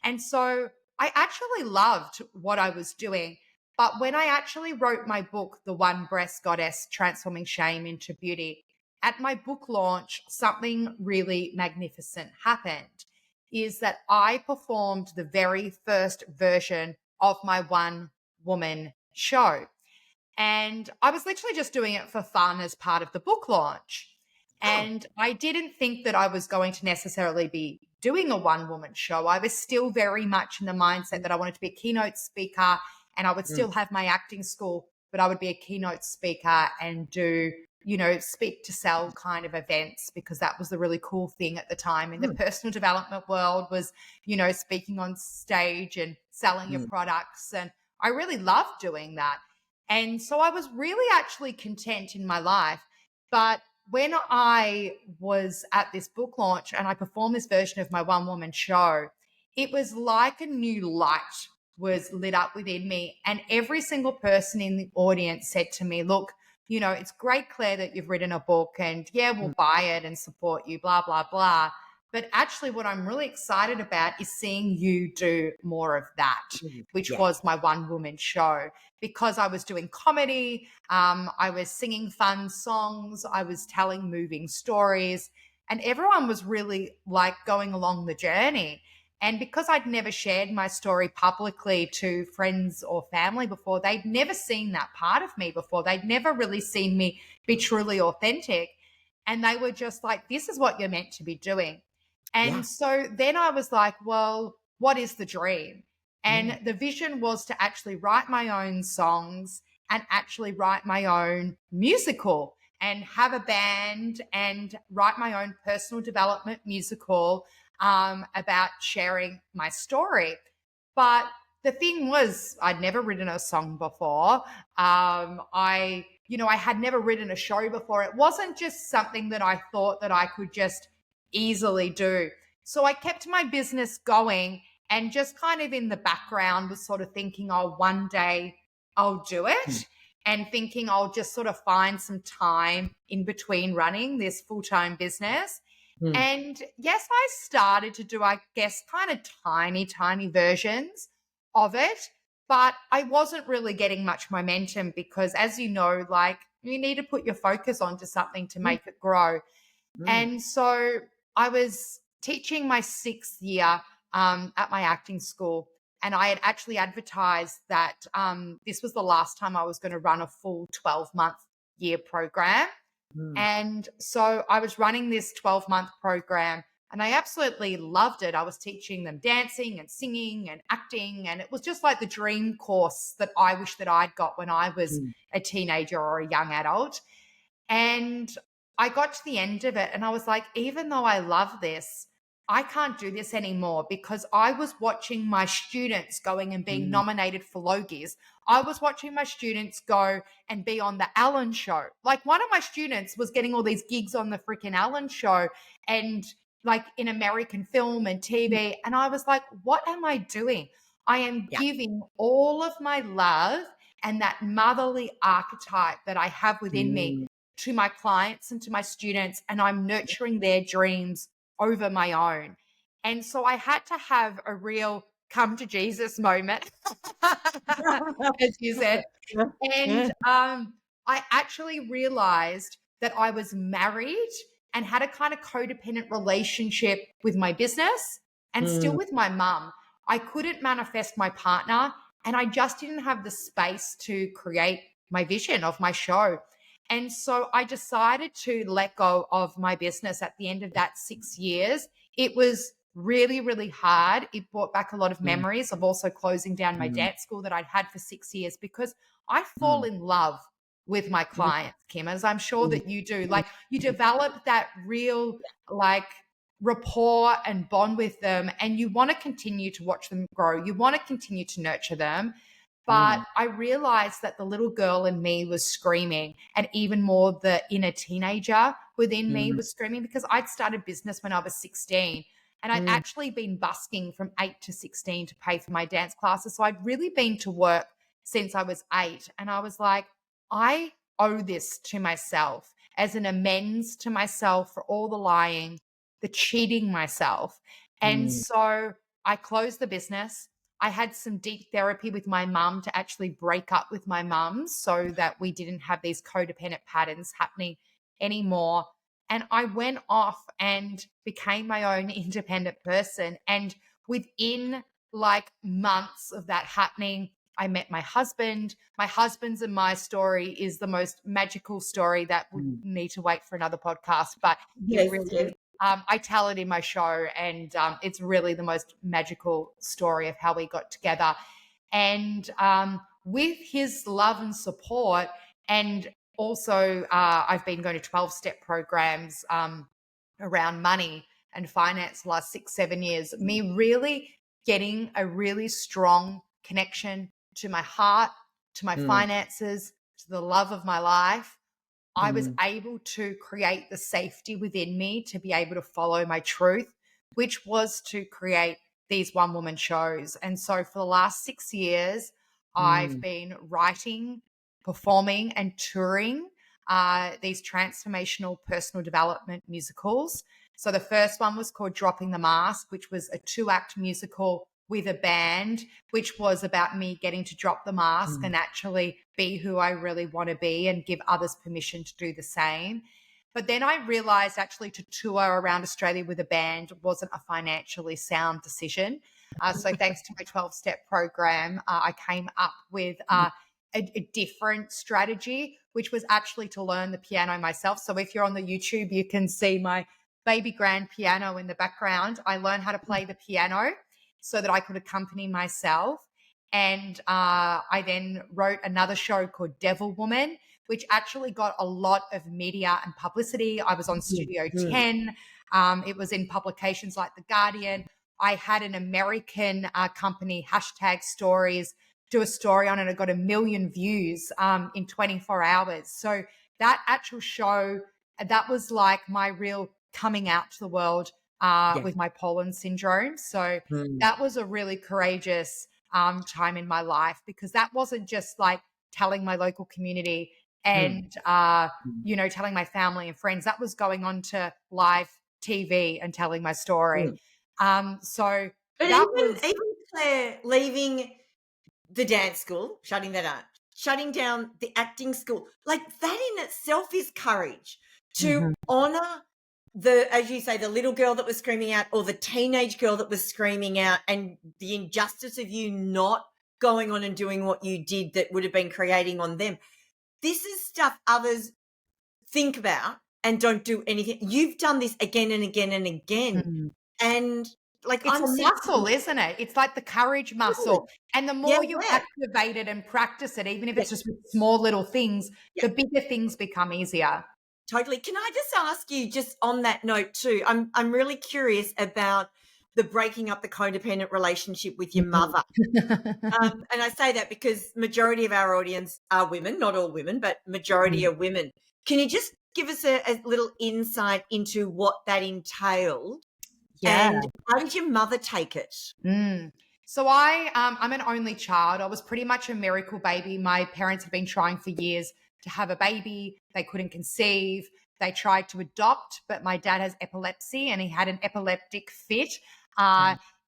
And so I actually loved what I was doing. But when I actually wrote my book, The One Breast Goddess, Transforming Shame into Beauty, at my book launch, something really magnificent happened, is that I performed the very first version of my one-woman show. And I was literally just doing it for fun as part of the book launch. And I didn't think that I was going to necessarily be doing a one-woman show. I was still very much in the mindset that I wanted to be a keynote speaker, and I would still have my acting school, but I would be a keynote speaker and do, speak to sell kind of events, because that was the really cool thing at the time in the personal development world was, speaking on stage and selling your products. And I really loved doing that. And so I was really actually content in my life. But when I was at this book launch and I performed this version of my one-woman show, it was like a new light was lit up within me. And every single person in the audience said to me, look, it's great, Claire, that you've written a book, and yeah, we'll buy it and support you, blah, blah, blah. But actually what I'm really excited about is seeing you do more of that, which was my one-woman show, because I was doing comedy, I was singing fun songs, I was telling moving stories, and everyone was really like going along the journey. And because I'd never shared my story publicly to friends or family before, they'd never seen that part of me before. They'd never really seen me be truly authentic. And they were just like, this is what you're meant to be doing. And so then I was like, well, what is the dream? And the vision was to actually write my own songs and actually write my own musical and have a band and write my own personal development musical about sharing my story. But the thing was, I'd never written a song before. I had never written a show before. It wasn't just something that I thought that I could just easily do. So I kept my business going and just kind of in the background was sort of thinking, oh, one day I'll do it. And thinking I'll just sort of find some time in between running this full-time business. And yes, I started to do, I guess, kind of tiny versions of it, but I wasn't really getting much momentum because, as you know, like you need to put your focus onto something to make it grow. And so I was teaching my 6th year at my acting school, and I had actually advertised that this was the last time I was going to run a full 12-month year program. And so I was running this 12-month program and I absolutely loved it. I was teaching them dancing and singing and acting. And it was just like the dream course that I wish that I'd got when I was a teenager or a young adult. And I got to the end of it and I was like, even though I love this, I can't do this anymore because I was watching my students going and being nominated for Logies. I was watching my students go and be on the Ellen show. Like one of my students was getting all these gigs on the freaking Ellen show and like in American film and TV. And I was like, what am I doing? I am giving all of my love and that motherly archetype that I have within me to my clients and to my students, and I'm nurturing their dreams over my own. And so I had to have a real come to Jesus moment, as you said. And I actually realized that I was married and had a kind of codependent relationship with my business and still with my mum. I couldn't manifest my partner and I just didn't have the space to create my vision of my show. And so I decided to let go of my business at the end of that 6 years. It was really, really hard. It brought back a lot of memories of also closing down my dance school that I'd had for 6 years because I fall in love with my clients, Kim, as I'm sure that you do. Like you develop that real like rapport and bond with them and you want to continue to watch them grow. You want to continue to nurture them. But I realized that the little girl in me was screaming, and even more the inner teenager within me was screaming because I'd started business when I was 16 and I'd actually been busking from 8 to 16 to pay for my dance classes. So I'd really been to work since I was 8. And I was like, I owe this to myself as an amends to myself for all the lying, the cheating myself. And so I closed the business. I had some deep therapy with my mum to actually break up with my mum so that we didn't have these codependent patterns happening anymore. And I went off and became my own independent person. And within like months of that happening, I met my husband. My husband's and my story is the most magical story that would need to wait for another podcast. But it really I tell it in my show, and it's really the most magical story of how we got together. And with his love and support, and also I've been going to 12-step programs around money and finance the last 6-7 years, me really getting a really strong connection to my heart, to my finances, to the love of my life. I was able to create the safety within me to be able to follow my truth, which was to create these one-woman shows. And so for the last 6 years, I've been writing, performing, and touring these transformational personal development musicals. So the first one was called Dropping the Mask, which was a 2-act musical with a band, which was about me getting to drop the mask and actually be who I really want to be and give others permission to do the same. But then I realized actually to tour around Australia with a band wasn't a financially sound decision. So thanks to my 12-step program, I came up with a different strategy, which was actually to learn the piano myself. So if you're on the YouTube, you can see my baby grand piano in the background. I learned how to play the piano. so that I could accompany myself. And I then wrote another show called Devil Woman, which actually got a lot of media and publicity. I was on Studio Mm. 10. It was in publications like The Guardian. I had an American company, hashtag stories, do a story on it. It got 1 million views in 24 hours. So that actual show, that was like my real coming out to the world with my Poland syndrome. So that was a really courageous time in my life, because that wasn't just like telling my local community and, telling my family and friends. That was going on to live TV and telling my story. So But that was even Claire leaving the dance school, shutting that up, shutting down the acting school, like that in itself is courage to honor as you say, the little girl that was screaming out, or the teenage girl that was screaming out, and the injustice of you not going on and doing what you did that would have been creating on them. This is stuff others think about and don't do anything. You've done this again and again and again. And like, it's I'm a sitting muscle, isn't it? It's like the courage muscle. And the more you activate it and practice it, even if it's just with small little things, the bigger things become easier. Totally. Can I just ask you, just on that note too, I'm really curious about the breaking up the codependent relationship with your mother. And I say that because majority of our audience are women, not all women, but majority are women. Can you just give us a little insight into what that entailed? Yeah. And how did your mother take it? So I'm an only child. I was pretty much a miracle baby. My parents had been trying for years to have a baby. They couldn't conceive. They tried to adopt, but my dad has epilepsy and he had an epileptic fit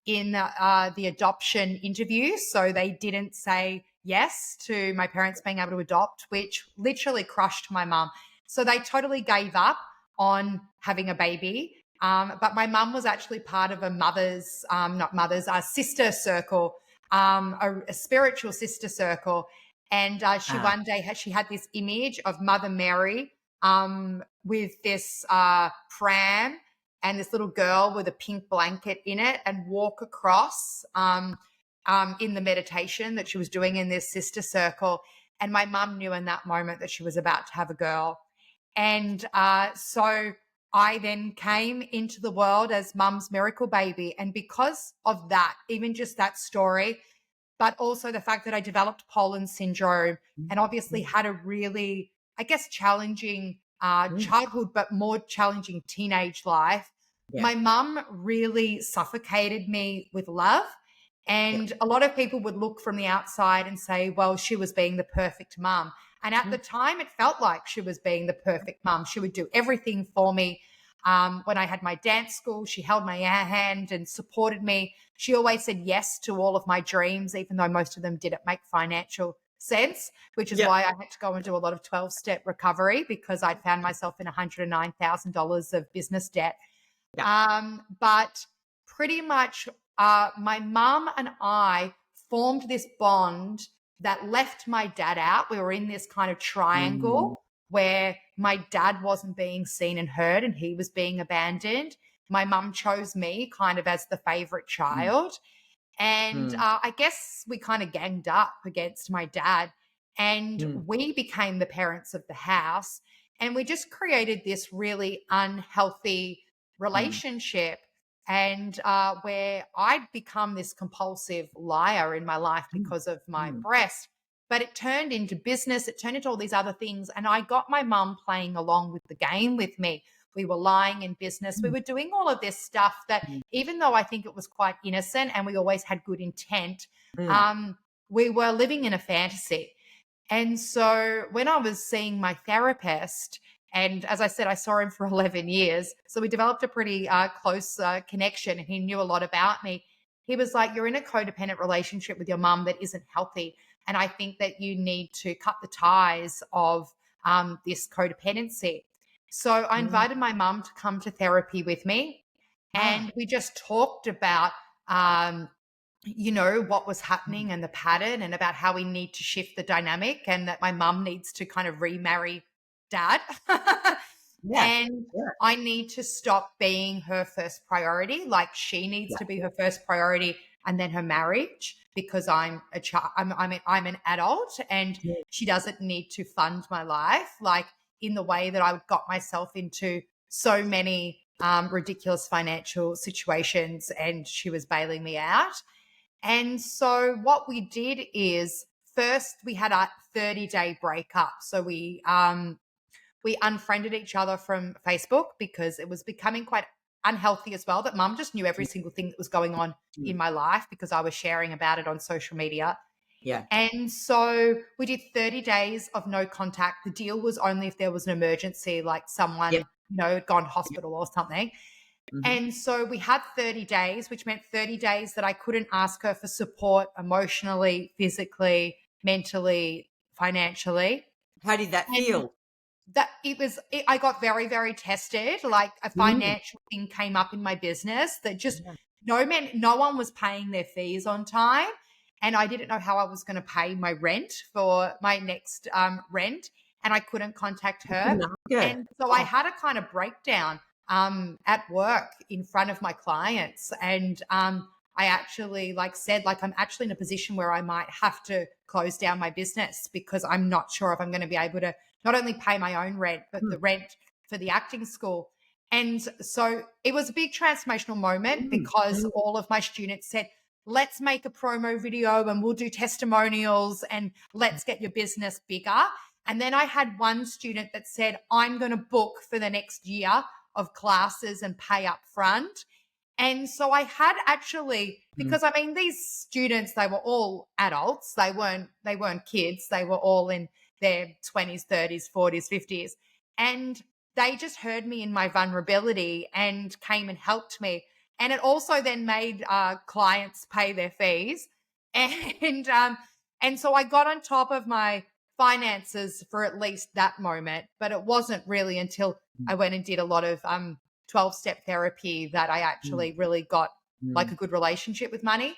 in the adoption interview. So they didn't say yes to my parents being able to adopt, which literally crushed my mum. So they totally gave up on having a baby. But my mum was actually part of a sister circle, a spiritual sister circle. And she one day had this image of Mother Mary with this pram and this little girl with a pink blanket in it, and walk across in the meditation that she was doing in this sister circle. And my mum knew in that moment that she was about to have a girl. And so I then came into the world as mum's miracle baby. And because of that, even just that story, but also the fact that I developed Poland syndrome and obviously had a really, I guess, challenging childhood, but more challenging teenage life. My mum really suffocated me with love. And a lot of people would look from the outside and say, well, she was being the perfect mum. And at the time, it felt like she was being the perfect mum. She would do everything for me. When I had my dance school, she held my hand and supported me. She always said yes to all of my dreams, even though most of them didn't make financial sense, which is why I had to go and do a lot of 12-step recovery, because I'd found myself in $109,000 of business debt. But pretty much my mum and I formed this bond that left my dad out. We were in this kind of triangle where my dad wasn't being seen and heard and he was being abandoned. My mum chose me kind of as the favorite child. And I guess we kind of ganged up against my dad, and we became the parents of the house. And we just created this really unhealthy relationship, and where I'd become this compulsive liar in my life because of my breast. But it turned into business. It turned into all these other things. And I got my mum playing along with the game with me. We were lying in business. We were doing all of this stuff that, even though I think it was quite innocent and we always had good intent, we were living in a fantasy. And so when I was seeing my therapist, and as I said, I saw him for 11 years, so we developed a pretty close connection, and he knew a lot about me. He was like, you're in a codependent relationship with your mum that isn't healthy. And I think that you need to cut the ties of this codependency. So I invited my mum to come to therapy with me, and we just talked about, what was happening and the pattern, and about how we need to shift the dynamic, and that my mum needs to kind of remarry dad. I need to stop being her first priority. Like, she needs to be her first priority. and then her marriage, because I'm a child, I'm an adult, and she doesn't need to fund my life like in the way that I got myself into so many ridiculous financial situations, and she was bailing me out. And so what we did is, first we had a 30-day breakup. So we unfriended each other from Facebook because it was becoming quite unhealthy as well, that mum just knew every single thing that was going on in my life because I was sharing about it on social media. Yeah. And so we did 30 days of no contact. The deal was only if there was an emergency, like someone, Yep. had gone to hospital or something. And so we had 30 days, which meant 30 days that I couldn't ask her for support emotionally, physically, mentally, financially. How did that feel? That I got very, very tested. Like a financial thing came up in my business that just no one was paying their fees on time. And I didn't know how I was going to pay my rent for my next rent. And I couldn't contact her. And so I had a kind of breakdown at work in front of my clients. And I actually said, I'm actually in a position where I might have to close down my business because I'm not sure if I'm going to be able to not only pay my own rent, but the rent for the acting school. And so it was a big transformational moment because all of my students said, let's make a promo video and we'll do testimonials and let's get your business bigger. And then I had one student that said, I'm going to book for the next year of classes and pay up front. And so I had actually, because these students, they were all adults. They weren't kids. They were all in their 20s, 30s, 40s, 50s. And they just heard me in my vulnerability and came and helped me. And it also then made clients pay their fees. And so I got on top of my finances for at least that moment. But it wasn't really until I went and did a lot of 12-step therapy that I actually really got a good relationship with money.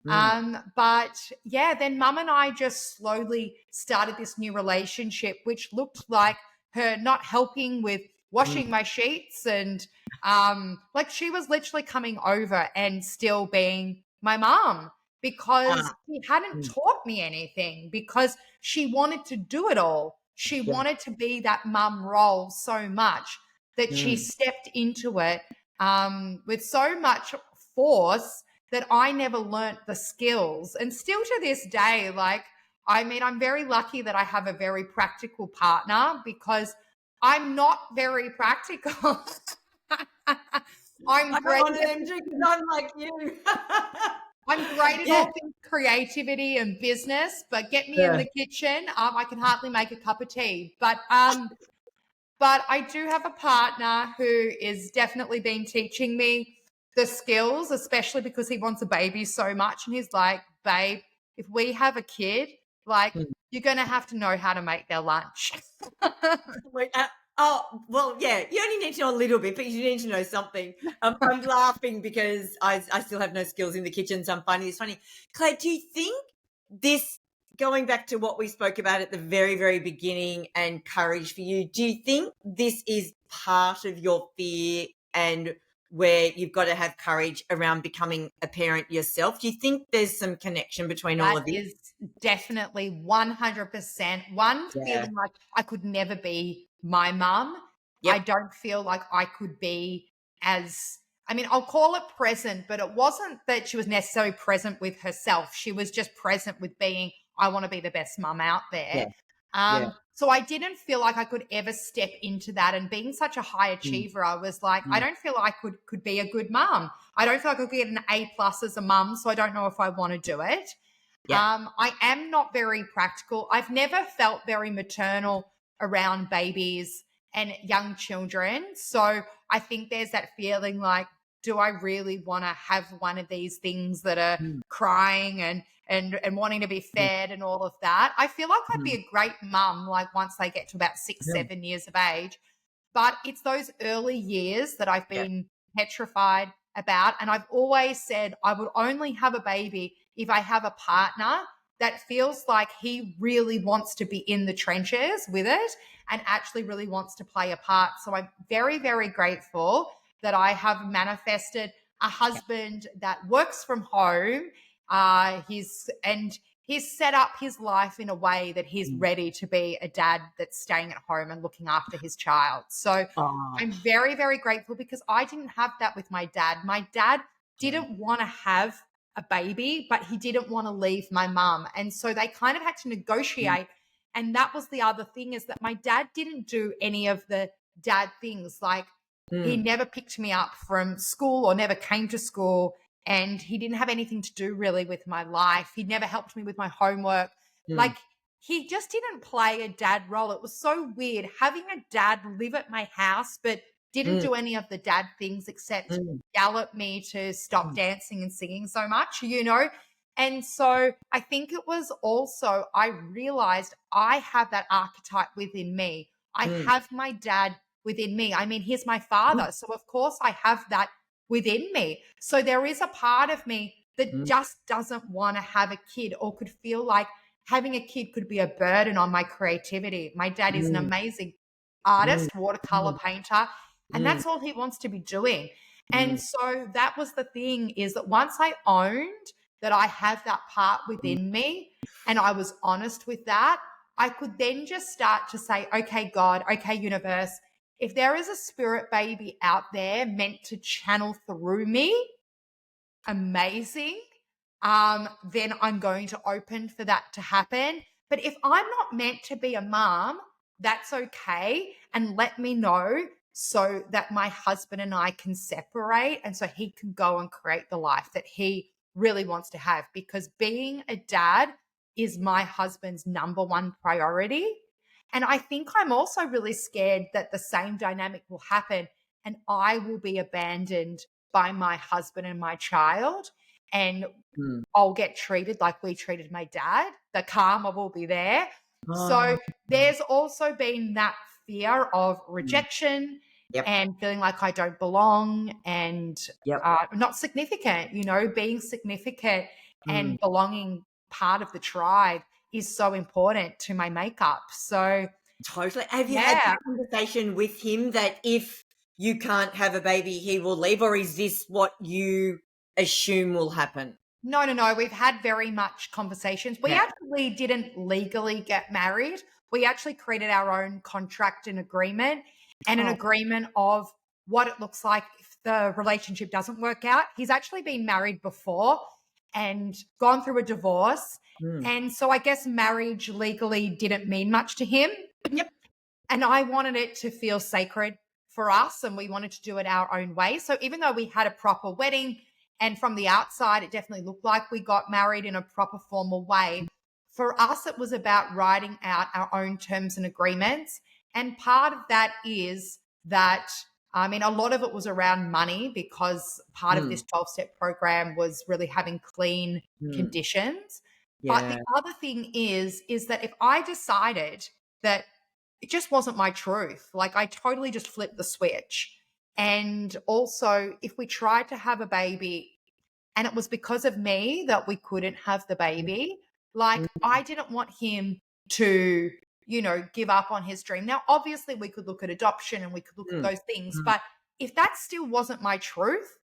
But yeah, then mum and I just slowly started this new relationship, which looked like her not helping with washing my sheets and she was literally coming over and still being my mom because she hadn't taught me anything, because she wanted to do it all. She wanted to be that mum role so much that she stepped into it with so much force that I never learnt the skills. And still to this day, I'm very lucky that I have a very practical partner, because I'm not very practical. I'm great. I'm like you. I'm great at all things creativity and business, but get me in the kitchen, I can hardly make a cup of tea. But I do have a partner who is definitely been teaching me the skills, especially because he wants a baby so much. And he's like, babe, if we have a kid, you're going to have to know how to make their lunch. You only need to know a little bit, but you need to know something. I'm laughing because I still have no skills in the kitchen, so I'm finding this funny. Claire, do you think this, going back to what we spoke about at the very, very beginning and courage for you, do you think this is part of your fear and where you've got to have courage around becoming a parent yourself? Do you think there's some connection between all of this? That is definitely 100%. One, feeling like I could never be my mum. I don't feel like I could be I'll call it present, but it wasn't that she was necessarily present with herself. She was just present with being, I want to be the best mum out there. So I didn't feel like I could ever step into that. And being such a high achiever, I was like, I don't feel like I could be a good mum. I don't feel like I could get an A+ as a mum, so I don't know if I want to do it. I am not very practical. I've never felt very maternal around babies and young children. So I think there's that feeling like, do I really want to have one of these things that are crying and wanting to be fed and all of that? I feel like I'd be a great mum, once they get to about 6-7 years of age. But it's those early years that I've been petrified about. And I've always said I would only have a baby if I have a partner that feels like he really wants to be in the trenches with it and actually really wants to play a part. So I'm very, very grateful that I have manifested a husband that works from home. He's set up his life in a way that he's ready to be a dad that's staying at home and looking after his child. So Oh, I'm very, very grateful because I didn't have that with my dad. My dad didn't want to have a baby, but he didn't want to leave my mum. And so they kind of had to negotiate. And that was the other thing, is that my dad didn't do any of the dad things. Like, he never picked me up from school or never came to school. And he didn't have anything to do really with my life. He never helped me with my homework. Like, he just didn't play a dad role. It was so weird having a dad live at my house, but didn't do any of the dad things except yell at me to stop dancing and singing so much, you know? And so I think it was also, I realized I have that archetype within me. I have my dad within me. I mean, he's my father. So of course I have that within me. So there is a part of me that just doesn't want to have a kid, or could feel like having a kid could be a burden on my creativity. My dad is an amazing artist, watercolor painter, and that's all he wants to be doing. And so that was the thing, is that once I owned that I have that part within me and I was honest with that, I could then just start to say, okay, God, okay, universe, if there is a spirit baby out there meant to channel through me, amazing, then I'm going to open for that to happen. But if I'm not meant to be a mom, that's okay. And let me know so that my husband and I can separate, and so he can go and create the life that he really wants to have. Because being a dad is my husband's number one priority. And I think I'm also really scared that the same dynamic will happen and I will be abandoned by my husband and my child, and I'll get treated like we treated my dad. The karma will be there. So there's also been that fear of rejection and feeling like I don't belong and not significant, you know, being significant and belonging part of the tribe is so important to my makeup. So totally. Have you had that conversation with him that if you can't have a baby, he will leave, or is this what you assume will happen? No. We've had very much conversations. We actually didn't legally get married. We actually created our own contract and agreement, and an agreement of what it looks like if the relationship doesn't work out. He's actually been married before and gone through a divorce. And so I guess marriage legally didn't mean much to him. Yep. And I wanted it to feel sacred for us, and we wanted to do it our own way. So even though we had a proper wedding, and from the outside, it definitely looked like we got married in a proper formal way, for us, it was about writing out our own terms and agreements. And part of that is that, I mean, a lot of it was around money, because part of this 12-step program was really having clean conditions. But the other thing is that if I decided that it just wasn't my truth, like I totally just flipped the switch. And also, if we tried to have a baby and it was because of me that we couldn't have the baby, like I didn't want him to, you know, give up on his dream. Now, obviously, we could look at adoption and we could look at those things, but if that still wasn't my truth,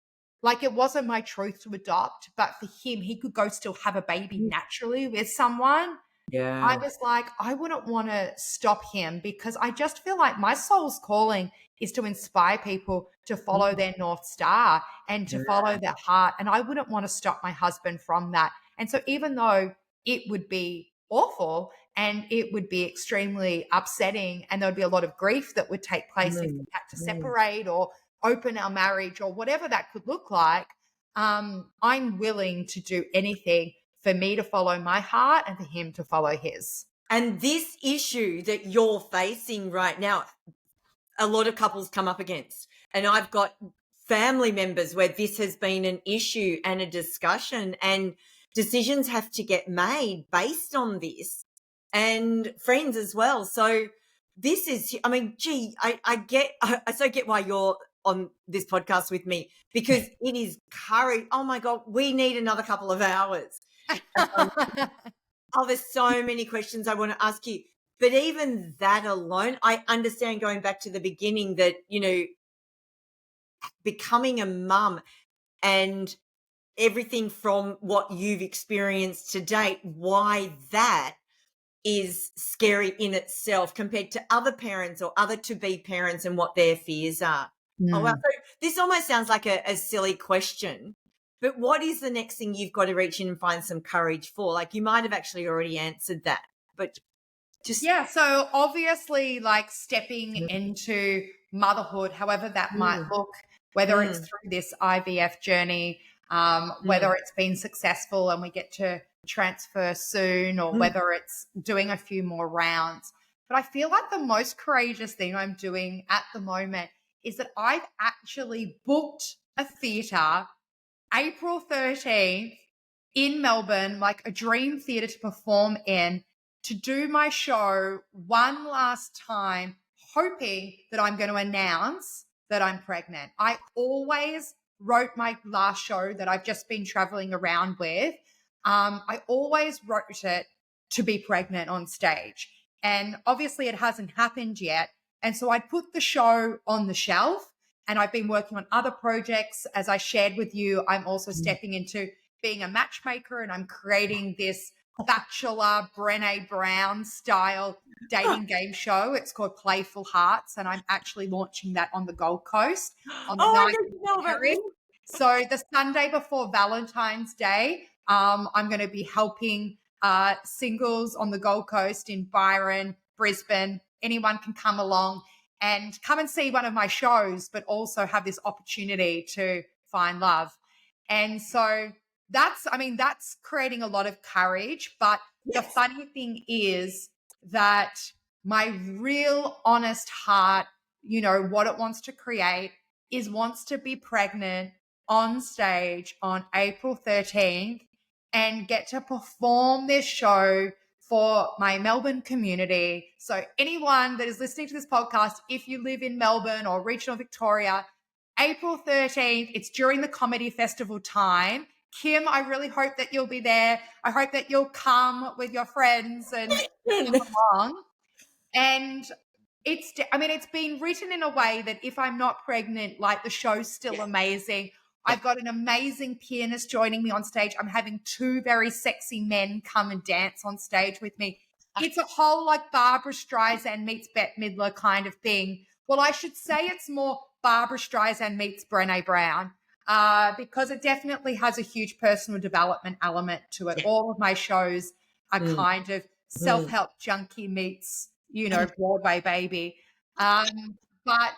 like it wasn't my truth to adopt, but for him, he could go still have a baby naturally with someone. I was like, I wouldn't want to stop him, because I just feel like my soul's calling is to inspire people to follow their North Star and to follow their heart. And I wouldn't want to stop my husband from that. And so even though it would be awful and it would be extremely upsetting and there would be a lot of grief that would take place if we had to separate or open our marriage or whatever that could look like, I'm willing to do anything for me to follow my heart and for him to follow his. And this issue that you're facing right now, a lot of couples come up against. And I've got family members where this has been an issue and a discussion, and decisions have to get made based on this, and friends as well. So this is, I mean, gee, I so get why you're on this podcast with me, because it is courage. Oh my God, we need another couple of hours. There's so many questions I want to ask you. But even that alone, I understand, going back to the beginning, that, you know, becoming a mum and everything from what you've experienced to date, why that is scary in itself compared to other parents or other to-be parents and what their fears are. Oh, wow. So this almost sounds like a silly question, but what is the next thing you've got to reach in and find some courage for? Like, you might have actually already answered that, but just... Yeah, so obviously, like, stepping into motherhood, however that might look, whether it's through this IVF journey, whether it's been successful and we get to transfer soon, or whether it's doing a few more rounds. But I feel like the most courageous thing I'm doing at the moment is that I've actually booked a theatre April 13th in Melbourne, like a dream theatre to perform in, to do my show one last time, hoping that I'm going to announce that I'm pregnant. I always wrote my last show that I've just been traveling around with. I always wrote it to be pregnant on stage. And obviously it hasn't happened yet. And so I put the show on the shelf, and I've been working on other projects. As I shared with you, I'm also stepping into being a matchmaker, and I'm creating this Bachelor Brené Brown style dating game show. It's called Playful Hearts, and I'm actually launching that on the Gold Coast on the 9th of February. So the Sunday before Valentine's Day, I'm going to be helping singles on the Gold Coast in Byron, Brisbane. Anyone can come along and come and see one of my shows, but also have this opportunity to find love. And so that's creating a lot of courage. But the funny thing is that my real honest heart, you know, what it wants to create is wants to be pregnant on stage on April 13th and get to perform this show for my Melbourne community. So anyone that is listening to this podcast, if you live in Melbourne or regional Victoria, April 13th, it's during the comedy festival time. Kim, I really hope that you'll be there. I hope that you'll come with your friends and come along. And it's been written in a way that if I'm not pregnant, like, the show's still amazing. I've got an amazing pianist joining me on stage. I'm having 2 very sexy men come and dance on stage with me. It's a whole, like, Barbara Streisand meets Bette Midler kind of thing. Well, I should say it's more Barbara Streisand meets Brené Brown, because it definitely has a huge personal development element to it. All of my shows are kind of self-help junkie meets, you know, Broadway baby. But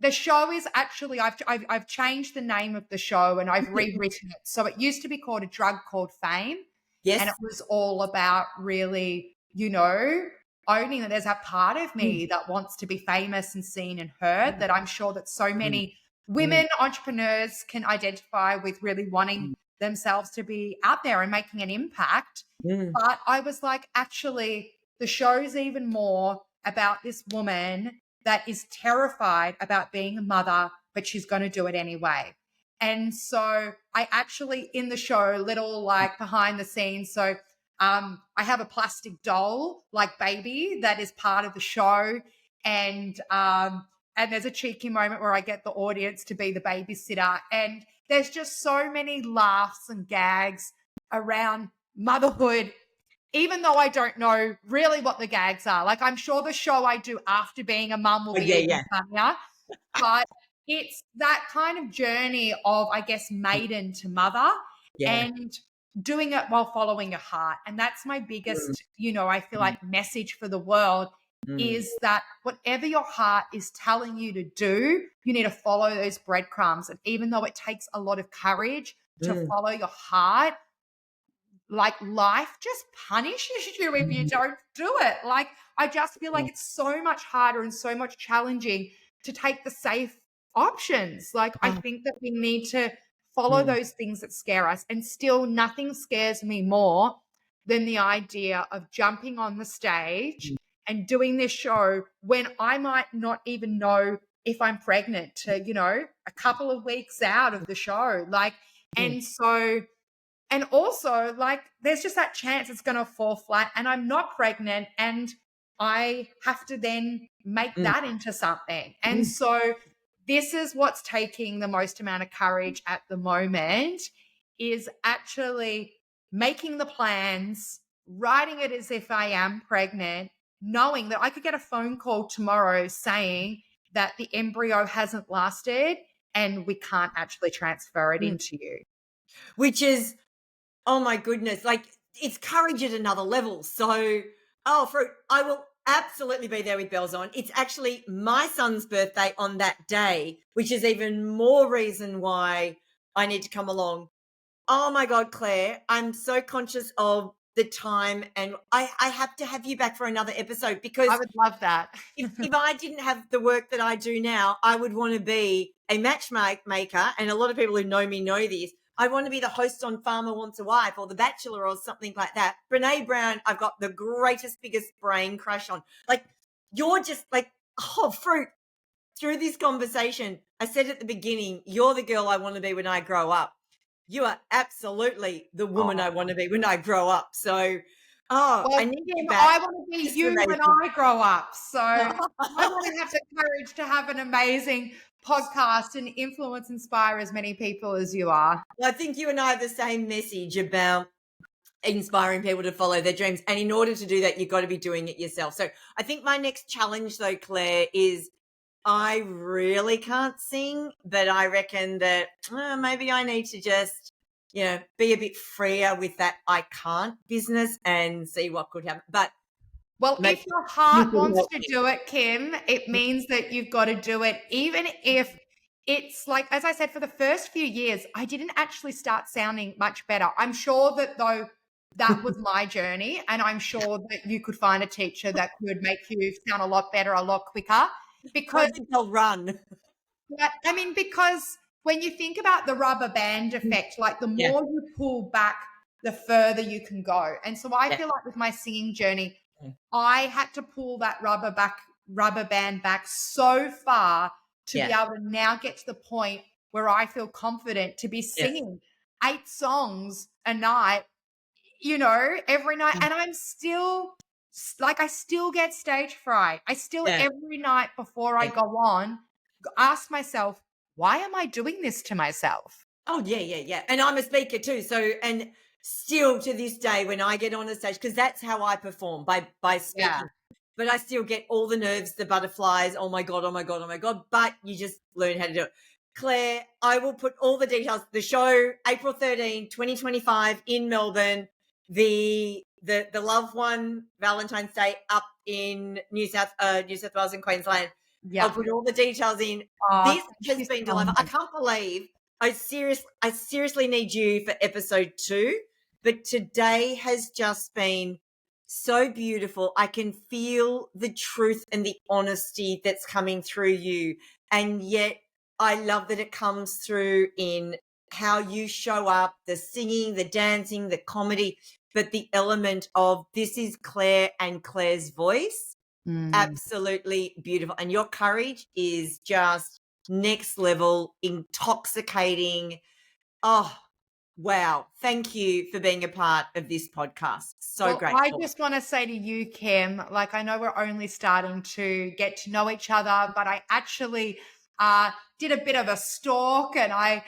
the show is actually, I've changed the name of the show and I've rewritten it. So it used to be called A Drug Called Fame. Yes. And it was all about really, you know, owning that there's a part of me that wants to be famous and seen and heard, that I'm sure that so many women entrepreneurs can identify with, really wanting themselves to be out there and making an impact. But I was like, actually, the show's even more about this woman that is terrified about being a mother, but she's going to do it anyway. And so I actually, in the show, little, like, behind the scenes, so I have a plastic doll, like, baby that is part of the show. And there's a cheeky moment where I get the audience to be the babysitter. And there's just so many laughs and gags around motherhood, even though I don't know really what the gags are. Like, I'm sure the show I do after being a mum will be even funnier. But it's that kind of journey of, I guess, maiden to mother, and doing it while following your heart. And that's my biggest, you know, I feel like message for the world is that whatever your heart is telling you to do, you need to follow those breadcrumbs. And even though it takes a lot of courage to follow your heart, like, life just punishes you if you don't do it. Like, I just feel like it's so much harder and so much challenging to take the safe options. Like, I think that we need to follow those things that scare us. And still, nothing scares me more than the idea of jumping on the stage and doing this show when I might not even know if I'm pregnant to, you know, a couple of weeks out of the show. Like, and so... And also, like, there's just that chance it's going to fall flat and I'm not pregnant, and I have to then make that into something. And so this is what's taking the most amount of courage at the moment, is actually making the plans, writing it as if I am pregnant, knowing that I could get a phone call tomorrow saying that the embryo hasn't lasted and we can't actually transfer it into you. Which is, oh my goodness, like it's courage at another level. So, Fruit, I will absolutely be there with bells on. It's actually my son's birthday on that day, which is even more reason why I need to come along. Oh my God, Claire, I'm so conscious of the time, and I have to have you back for another episode, because I would love that. if I didn't have the work that I do now, I would want to be a matchmaker. And a lot of people who know me know this. I want to be the host on Farmer Wants a Wife or The Bachelor or something like that. Brene Brown, I've got the greatest, biggest brain crush on. Like, you're just like, oh, Fruit. Through this conversation, I said at the beginning, you're the girl I want to be when I grow up. You are absolutely the woman I want to be when I grow up. So, Well, I need you back. I want to be you when I grow up. So I want to have the courage to have an amazing podcast and influence, inspire as many people as you are. Well, I think you and I have the same message about inspiring people to follow their dreams. And in order to do that, you've got to be doing it yourself. So I think my next challenge, though, Claire, is I really can't sing, but I reckon that maybe I need to just, be a bit freer with that I can't business and see what could happen. But well, if your heart wants to do it, Kim, it means that you've got to do it, even if it's like, as I said, for the first few years, I didn't actually start sounding much better. I'm sure that that was my journey, and I'm sure that you could find a teacher that could make you sound a lot better, a lot quicker. Because they'll run. Because when you think about the rubber band effect, like the more you pull back, the further you can go. And so I feel like with my singing journey, I had to pull that rubber band back so far to be able to now get to the point where I feel confident to be singing 8 songs a night, every night. And I'm still I still get stage fright. I still every night before I go on, ask myself, why am I doing this to myself? Oh, yeah. And I'm a speaker too. So, and still to this day, when I get on a stage, because that's how I perform, by speaking. Yeah. But I still get all the nerves, the butterflies. Oh my God. But you just learn how to do it. Claire, I will put all the details. The show, April 13, 2025 in Melbourne. The loved one, Valentine's Day, up in New South Wales and Queensland. Yeah. I'll put all the details in. This has been delightful. I can't believe I seriously need you for episode 2, but today has just been so beautiful. I can feel the truth and the honesty that's coming through you. And yet I love that it comes through in how you show up, the singing, the dancing, the comedy, but the element of this is Claire and Claire's voice. Absolutely beautiful. And your courage is just next level, intoxicating. Oh, wow. Thank you for being a part of this podcast. So great. I just want to say to you, Kim, like, I know we're only starting to get to know each other, but I actually did a bit of a stalk, and I,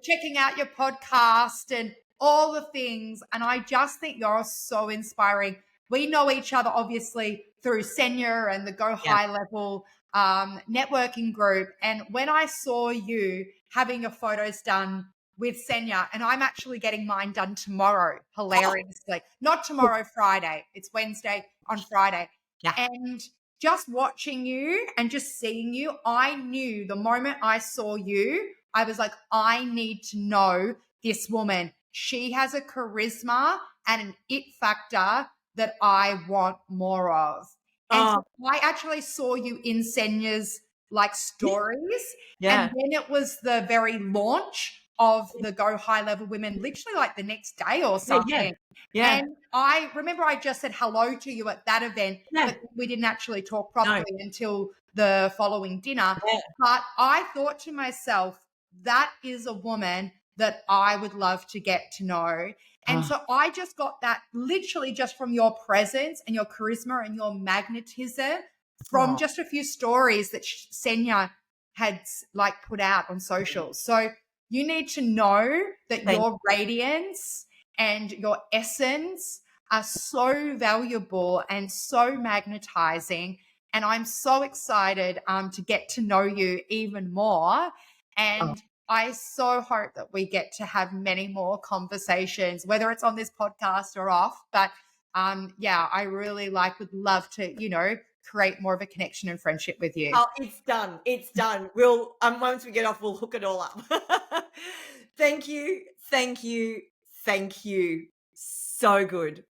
checking out your podcast and all the things. And I just think you're so inspiring. We know each other, obviously, through Senya and the Go High Level networking group. And when I saw you having your photos done with Senya, and I'm actually getting mine done tomorrow, hilariously. Not tomorrow, Friday. It's Wednesday on Friday. Yeah. And just watching you and just seeing you, I knew the moment I saw you, I was like, I need to know this woman. She has a charisma and an it factor that I want more of. And so I actually saw you in Senya's stories. Yeah. And then it was the very launch of the Go High Level Women, literally like the next day or something. Yeah. And I remember I just said hello to you at that event, but we didn't actually talk properly until the following dinner. Yeah. But I thought to myself, that is a woman that I would love to get to know. And so I just got that literally just from your presence and your charisma and your magnetism from just a few stories that Senya had like put out on socials. So you need to know that Thank your radiance and your essence are so valuable and so magnetizing. And I'm so excited to get to know you even more. Oh, And I so hope that we get to have many more conversations, whether it's on this podcast or off. But yeah, I really would love to, create more of a connection and friendship with you. oh, it's done. It's done. We'll once we get off, we'll hook it all up. Thank you. Thank you. Thank you. So good.